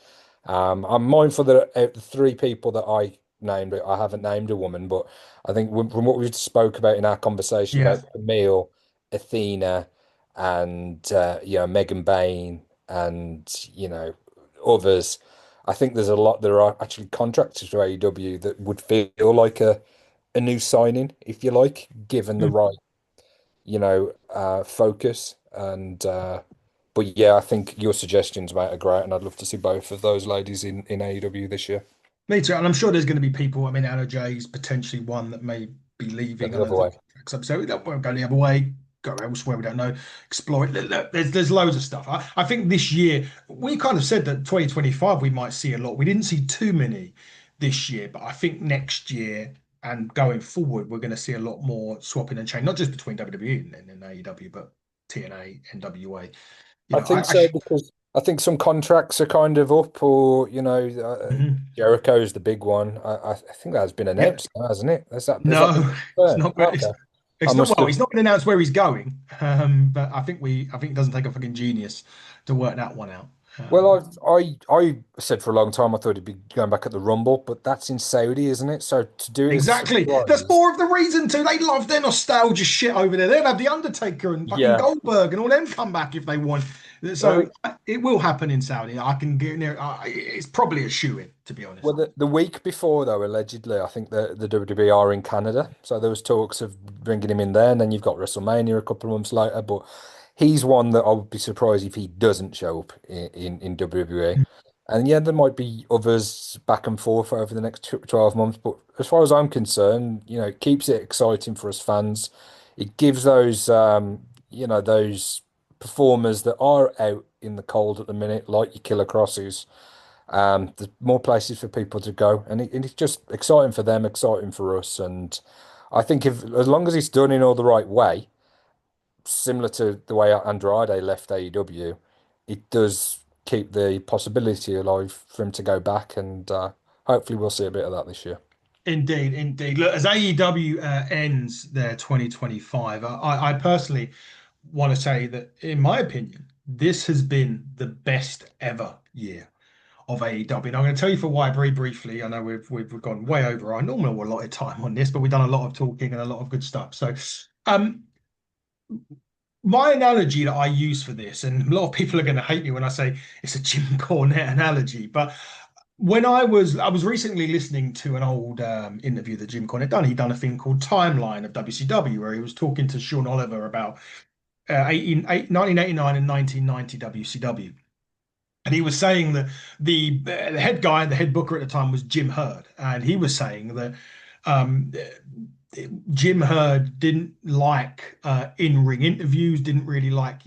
I'm mindful that out of the three people that I named, I haven't named a woman, but I think from what we spoke about in our conversation Yeah. about Camille, Athena, and Megan Bain, and others, I think there's a lot that are actually contracted to AEW that would feel like a new signing, if you like, given the Mm. right focus and. But yeah, I think your suggestions, mate, are great, and I'd love to see both of those ladies in AEW this year. Me too. And I'm sure there's going to be people. I mean, Anna Jay's potentially one that may be Go leaving. I the know other the way. contract's up, so that won't go the other way. Go elsewhere. We don't know. Explore it. There's loads of stuff. I think this year we kind of said that 2025 we might see a lot. We didn't see too many this year, but I think next year and going forward we're going to see a lot more swapping and change, not just between WWE and AEW, but TNA, NWA. I think I so because I think some contracts are kind of up, or Mhm. Jericho's the big one. I think that has been Yeah. announced now, hasn't it? Has that been No, it's confirmed? not. Okay, I It's not. must Well, have. it's not been announced where he's going. But I think it doesn't take a fucking genius to work that one out. Well, I said for a long time I thought he'd be going back at the Rumble, but that's in Saudi, isn't it? So to do it as a Exactly. That's surprise, more of the reason too. They love their nostalgia shit over there. They'll have the Undertaker and fucking yeah. Goldberg and all them come back if they want. Well, So it will happen in Saudi. I can get near. It's probably a shoe-in, to be honest. the week before, though, allegedly, I think the WWE are in Canada. So there was talks of bringing him in there, and then you've got WrestleMania a couple of months later. But he's one that I would be surprised if he doesn't show up in WWE. And yeah, there might be others back and forth over the next 12 months. But as far as I'm concerned, it keeps it exciting for us fans. It gives those, those performers that are out in the cold at the minute, like your Killer Crosses. There's more places for people to go, and it's just exciting for them, exciting for us. And I think if as long as it's done in all the right way, similar to the way Andrade left AEW, it does keep the possibility alive for him to go back, and hopefully we'll see a bit of that this year. Indeed, indeed. Look, as AEW ends their 2025, I personally want to say that, in my opinion, this has been the best ever year of AEW. And I'm going to tell you for why very briefly. I know we've gone way over our normal allotted time on this, but we've done a lot of talking and a lot of good stuff. So, um, my analogy that I use for this, and a lot of people are going to hate me when I say it's a Jim Cornette analogy, but when I was recently listening to an old interview that Jim Cornette done. He'd done a thing called Timeline of WCW, where he was talking to Sean Oliver about 1989 and 1990 WCW. And he was saying that the head guy and the head booker at the time was Jim Herd, and he was saying that um, Jim Herd didn't like in-ring interviews, didn't really like,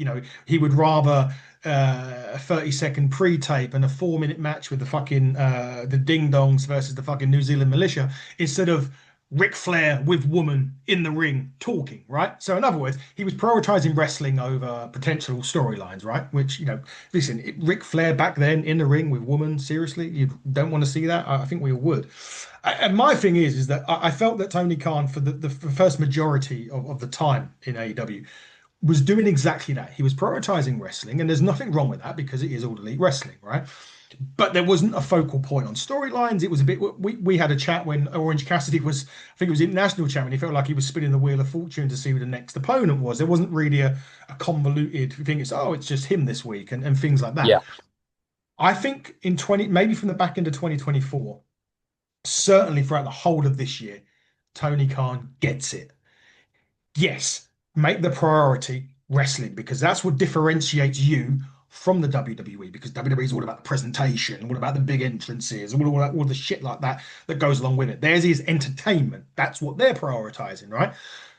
he would rather a 30-second pre-tape and a 4-minute match with the fucking the Ding Dongs versus the fucking New Zealand Militia instead of Ric Flair with woman in the ring talking, right? So in other words, he was prioritizing wrestling over potential storylines, right? Which, listen, Ric Flair back then in the ring with woman, seriously, you don't want to see that? I think we all would. And my thing is that I felt that Tony Khan, for the first majority of the time in AEW, was doing exactly that. He was prioritizing wrestling, and there's nothing wrong with that because it is all elite wrestling, right? But there wasn't a focal point on storylines. It was a bit. We had a chat when Orange Cassidy was, I think it was international champion. He felt like he was spinning the wheel of fortune to see who the next opponent was. There wasn't really a convoluted thing. It's just him this week and things like that. Yeah. I think in 20, maybe from the back end of 2024, certainly throughout the whole of this year, Tony Khan gets it. Yes, make the priority wrestling because that's what differentiates you from the WWE because WWE is all about the presentation, all about the big entrances, all the shit like that that goes along with it. Theirs is entertainment. That's what they're prioritizing, right?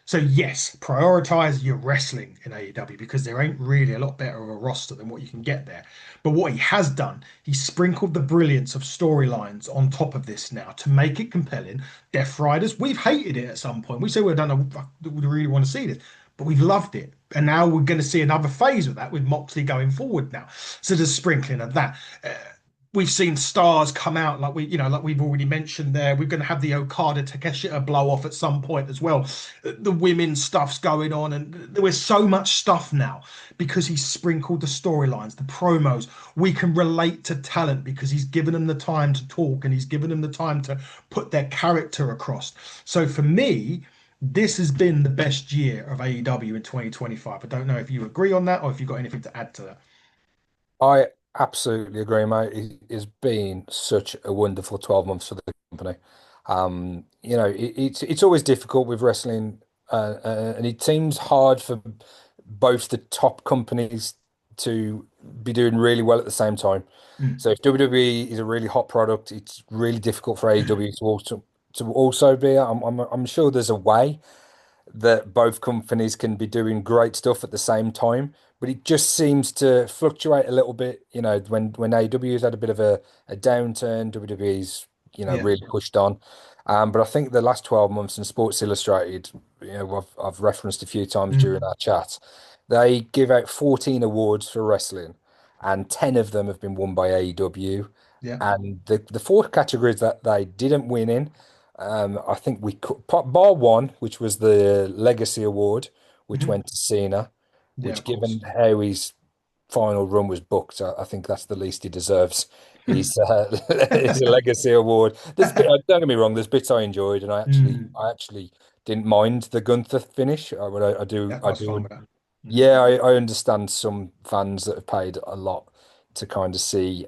So yes, prioritize your wrestling in AEW because there ain't really a lot better of a roster than what you can get there. But what he has done, he sprinkled the brilliance of storylines on top of this now to make it compelling. Death Riders, we've hated it at some point. We say we don't know, we really want to see this, but we've loved it. And now we're going to see another phase of that with Moxley going forward now. So there's sprinkling of that. We've seen stars come out like we've already mentioned there. We're going to have the Okada Takeshita blow off at some point as well. The women's stuff's going on, and there was so much stuff now because he's sprinkled the storylines, the promos. We can relate to talent because he's given them the time to talk and he's given them the time to put their character across. So for me, this has been the best year of AEW in 2025. I don't know if you agree on that or if you've got anything to add to that. I absolutely agree, mate. It's been such a wonderful 12 months for the company. It's always difficult with wrestling, and it seems hard for both the top companies to be doing really well at the same time. Mm. So if WWE is a really hot product, it's really difficult for AEW to also be. I'm sure there's a way that both companies can be doing great stuff at the same time, but it just seems to fluctuate a little bit. When AEW has had a bit of a downturn, WWE's Yeah. really pushed on. But I think the last 12 months in Sports Illustrated, I've referenced a few times during Mm. our chat, they give out 14 awards for wrestling, and 10 of them have been won by AEW. Yeah. And the four categories that they didn't win in, I think we could, bar one, which was the Legacy Award, which Mhm. went to Cena, Yeah, which of given course. how he's final run was booked, I think that's the least he deserves. He's is a legacy award. Don't get me wrong, there's bits I enjoyed, and Mm. I actually didn't mind the Gunther finish. Yeah, I I was fine do. with that. Mm. Yeah, I understand some fans that have paid a lot to kind of see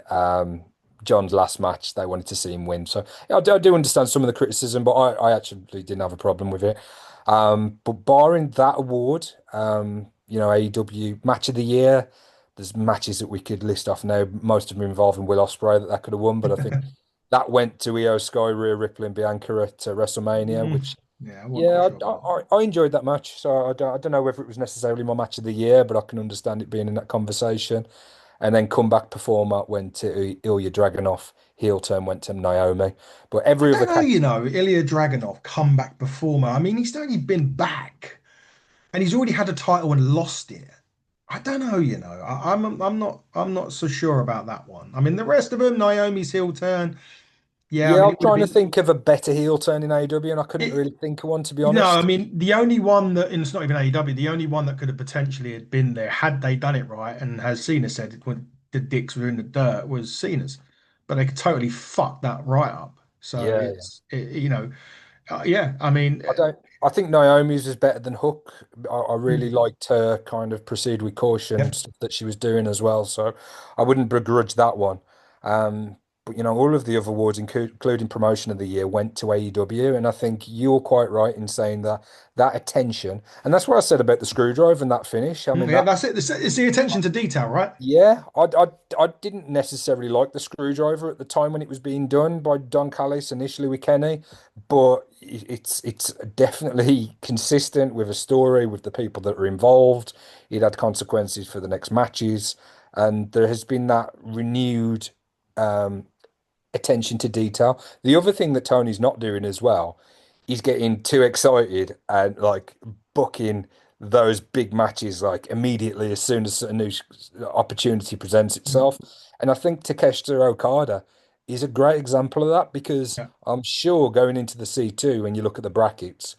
John's last match. They wanted to see him win. So yeah, I do understand some of the criticism, but I actually didn't have a problem with it. But barring that award, AEW Match of the Year, there's matches that we could list off now. Most of them involving Will Ospreay that could have won, but I think that went to Io Sky, Rhea Ripley, and Bianca at WrestleMania, Mm. which Yeah, I wasn't quite yeah, sure about that. I enjoyed that match. So I don't know whether it was necessarily my match of the year, but I can understand it being in that conversation. And then comeback performer went to Ilya Dragunov. Heel turn went to Naomi. But I every other don't know, case, Ilya Dragunov, comeback performer. I mean, he's only been back and he's already had a title and lost it. I don't know, I'm not so sure about that one. I mean, the rest of them, Naomi's heel turn. Yeah, I yeah, mean, I'm it would have trying to been think of a better heel turn in AEW, and I couldn't it. really think of one to be No, I honest. mean, the only one that, and it's not even AEW, the only one that could have potentially had been there had they done it right, and as Cena said, it when the dicks were in the dirt was Cena's, but they could totally fuck that right up. So Yeah, yeah, I mean, I don't. I think Naomi's is better than Hook. I really mm, liked her kind of proceed with caution yeah. stuff that she was doing as well. So I wouldn't begrudge that one. But all of the other awards, including Promotion of the Year, went to AEW, and I think you're quite right in saying that that attention, and that's what I said about the screwdriver and that finish. I mean Yeah, that. that's it. It's the attention to detail, right? Yeah, I didn't necessarily like the screwdriver at the time when it was being done by Don Callis initially with Kenny, but it's definitely consistent with a story with the people that are involved. It had consequences for the next matches, and there has been that renewed um, attention to detail. The other thing that Tony's not doing as well, he's getting too excited and like booking those big matches like immediately as soon as a new opportunity presents Mm, itself. And I think Takeshita Okada is a great example of that because yeah, I'm sure going into the C2, when you look at the brackets,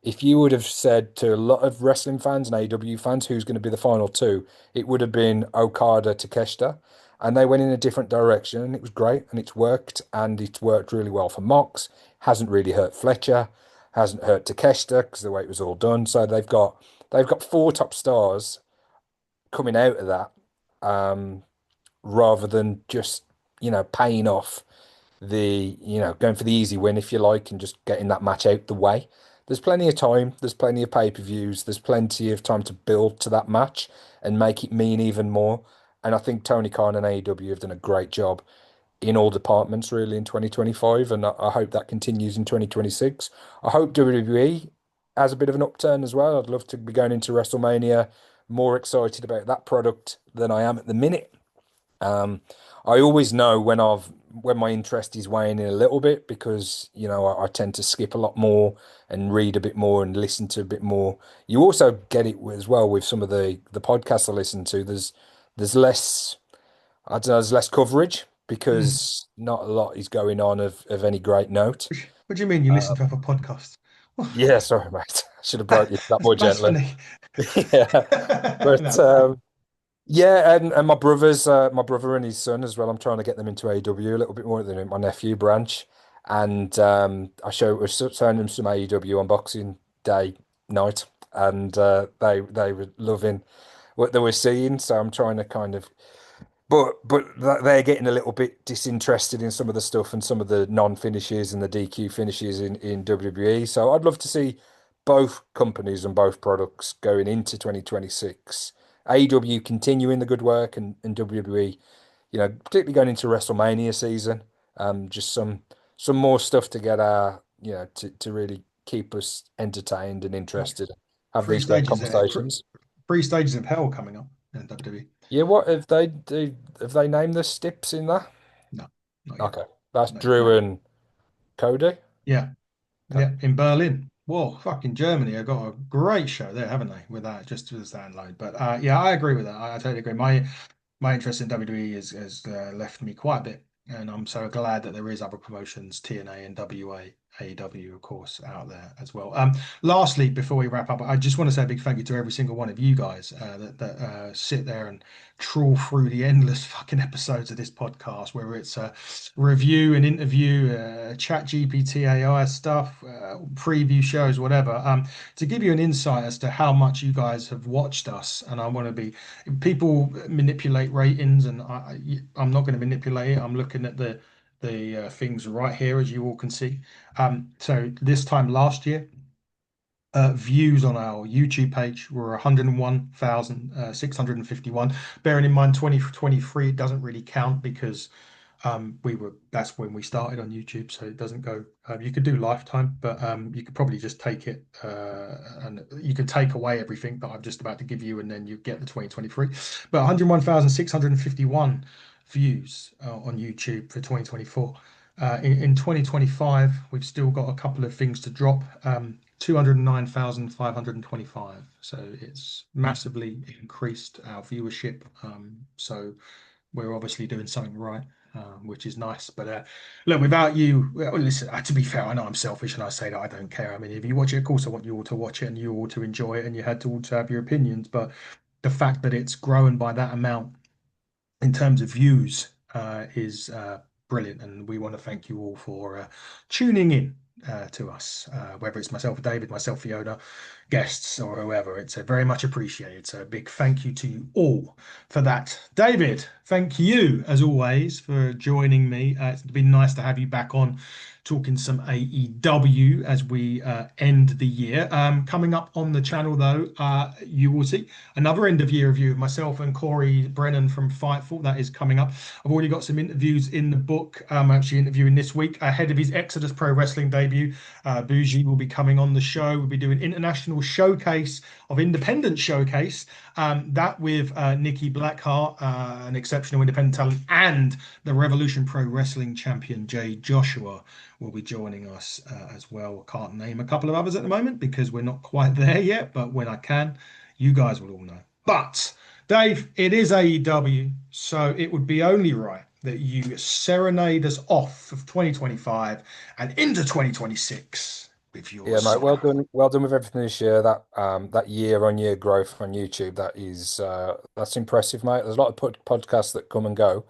if you would have said to a lot of wrestling fans and AEW fans who's going to be the final two, it would have been Okada Takeshita. And they went in a different direction, and it was great, and it's worked really well for Mox. Hasn't really hurt Fletcher, hasn't hurt Takeshita because the way it was all done. So they've got four top stars coming out of that, rather than just paying off going for the easy win, if you like, and just getting that match out the way. There's plenty of time, there's plenty of pay-per-views, there's plenty of time to build to that match and make it mean even more. And I think Tony Khan and AEW have done a great job in all departments really in 2025, and I hope that continues in 2026. I hope WWE has a bit of an upturn as well. I'd love to be going into WrestleMania more excited about that product than I am at the minute. Um, I always know when my interest is waning a little bit because I tend to skip a lot more and read a bit more and listen to a bit more. You also get it as well with some of the podcasts I listen to. There's less I don't know, there's less coverage mm. because not a lot is going on of any great note. What do you mean you listen to other podcasts? Yeah, sorry, mate. I should have broke you that That's more gently. blasphemy. Yeah, but No, yeah, and my brother and his son as well. I'm trying to get them into AEW a little bit more than my nephew branch, and we're showing them some AEW on Boxing Day night, and they were loving what they were seeing. So I'm trying to kind of they're getting a little bit disinterested in some of the stuff and some of the non-finishes and the DQ finishes in WWE. So I'd love to see both companies and both products going into 2026. AEW continuing the good work and WWE, particularly going into WrestleMania season. Just some more stuff to get to really keep us entertained and interested. Have three these great stages there. conversations. Three stages of hell coming up in WWE. Yeah, what have they named the stips in that? No, not yet. Okay. That's Not yet. Drew and Cody. Yeah, Okay. yeah, in Berlin. Whoa, fucking Germany. I got a great show there, haven't they? With that, just with that alone. But yeah, I agree with that. I totally agree. My interest in WWE has left me quite a bit, and I'm so glad that there is other promotions, TNA and WA, AEW, of course, out there as well. Lastly, before we wrap up, I just want to say a big thank you to every single one of you guys that sit there and trawl through the endless fucking episodes of this podcast, whether it's a review, an interview, chat GPT, AI stuff, preview shows, whatever, to give you an insight as to how much you guys have watched us. And I want to be, people manipulate ratings, and I'm not going to manipulate it. I'm looking at the things right here, as you all can see. So this time last year, views on our YouTube page were 101,651. Bearing in mind 2023 doesn't really count because that's when we started on YouTube, so it doesn't go. You could do lifetime, but you could probably just take it and you can take away everything that I'm just about to give you, and then you get the 2023. But 101,651 views on YouTube for 2024. In 2025, we've still got a couple of things to drop. 209,525. So it's massively increased our viewership. So we're obviously doing something right, which is nice. But look, without you, well, listen, to be fair, I know I'm selfish and I say that I don't care. I mean, if you watch it, of course, I want you all to watch it and you all to enjoy it and you had to also have your opinions. But the fact that it's grown by that amount in terms of views is brilliant. And we want to thank you all for tuning in to us, whether it's myself, David, myself, Fiona, guests, or whoever. It's very much appreciated. So a big thank you to you all for that. David, thank you as always for joining me. It's been nice to have you back on talking some AEW as we end the year. Coming up on the channel, though, you will see another end of year review of myself and Corey Brennan from Fightful. That is coming up. I've already got some interviews in the book. I'm actually interviewing this week ahead of his Exodus Pro Wrestling debut. Bougie will be coming on the show. We'll be doing International Showcase of Independent Showcase. That with Nikki Blackheart, an exceptional independent talent, and the Revolution Pro Wrestling champion Jay Joshua will be joining us as well. I can't name a couple of others at the moment because we're not quite there yet, but when I can, you guys will all know. But Dave, it is AEW, so it would be only right that you serenade us off of 2025 and into 2026 with your Yeah, mate. song. Well done with everything this year. That year-on-year growth on YouTube, that's impressive, mate. There's a lot of podcasts that come and go,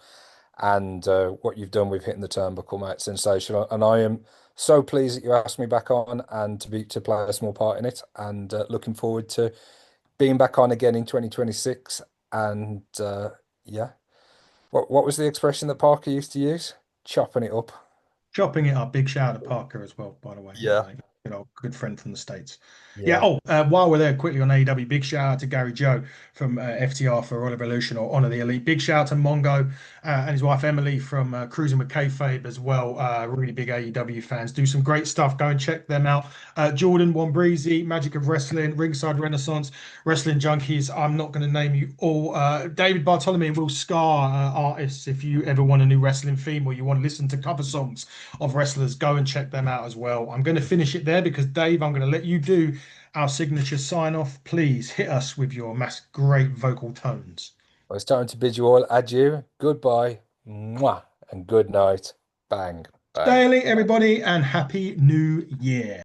and what you've done with hitting the turnbuckle, mate, sensational. And I am so pleased that you asked me back on and to play a small part in it. And looking forward to being back on again in 2026. And yeah, what was the expression that Parker used to use? Chopping it up. Chopping it up. Big shout out to Parker as well, by the way. Yeah. Good friend from the States. Yeah. Yeah. Oh, while we're there, quickly on AEW, big shout out to Gary Joe from FTR for Royal Revolution or Honor the Elite. Big shout out to Mongo and his wife Emily from Cruising with Kayfabe as well. Really big AEW fans. Do some great stuff. Go and check them out. Jordan Wombrizi, Magic of Wrestling, Ringside Renaissance, Wrestling Junkies. I'm not going to name you all. David Bartholomew and Will Scar, artists. If you ever want a new wrestling theme or you want to listen to cover songs of wrestlers, go and check them out as well. I'm going to finish it there because Dave, I'm going to let you do our signature sign off. Please hit us with your great vocal tones. Well, it's time to bid you all adieu, goodbye, mwah, and good night. Bang, bang. Daily, everybody, and happy new year.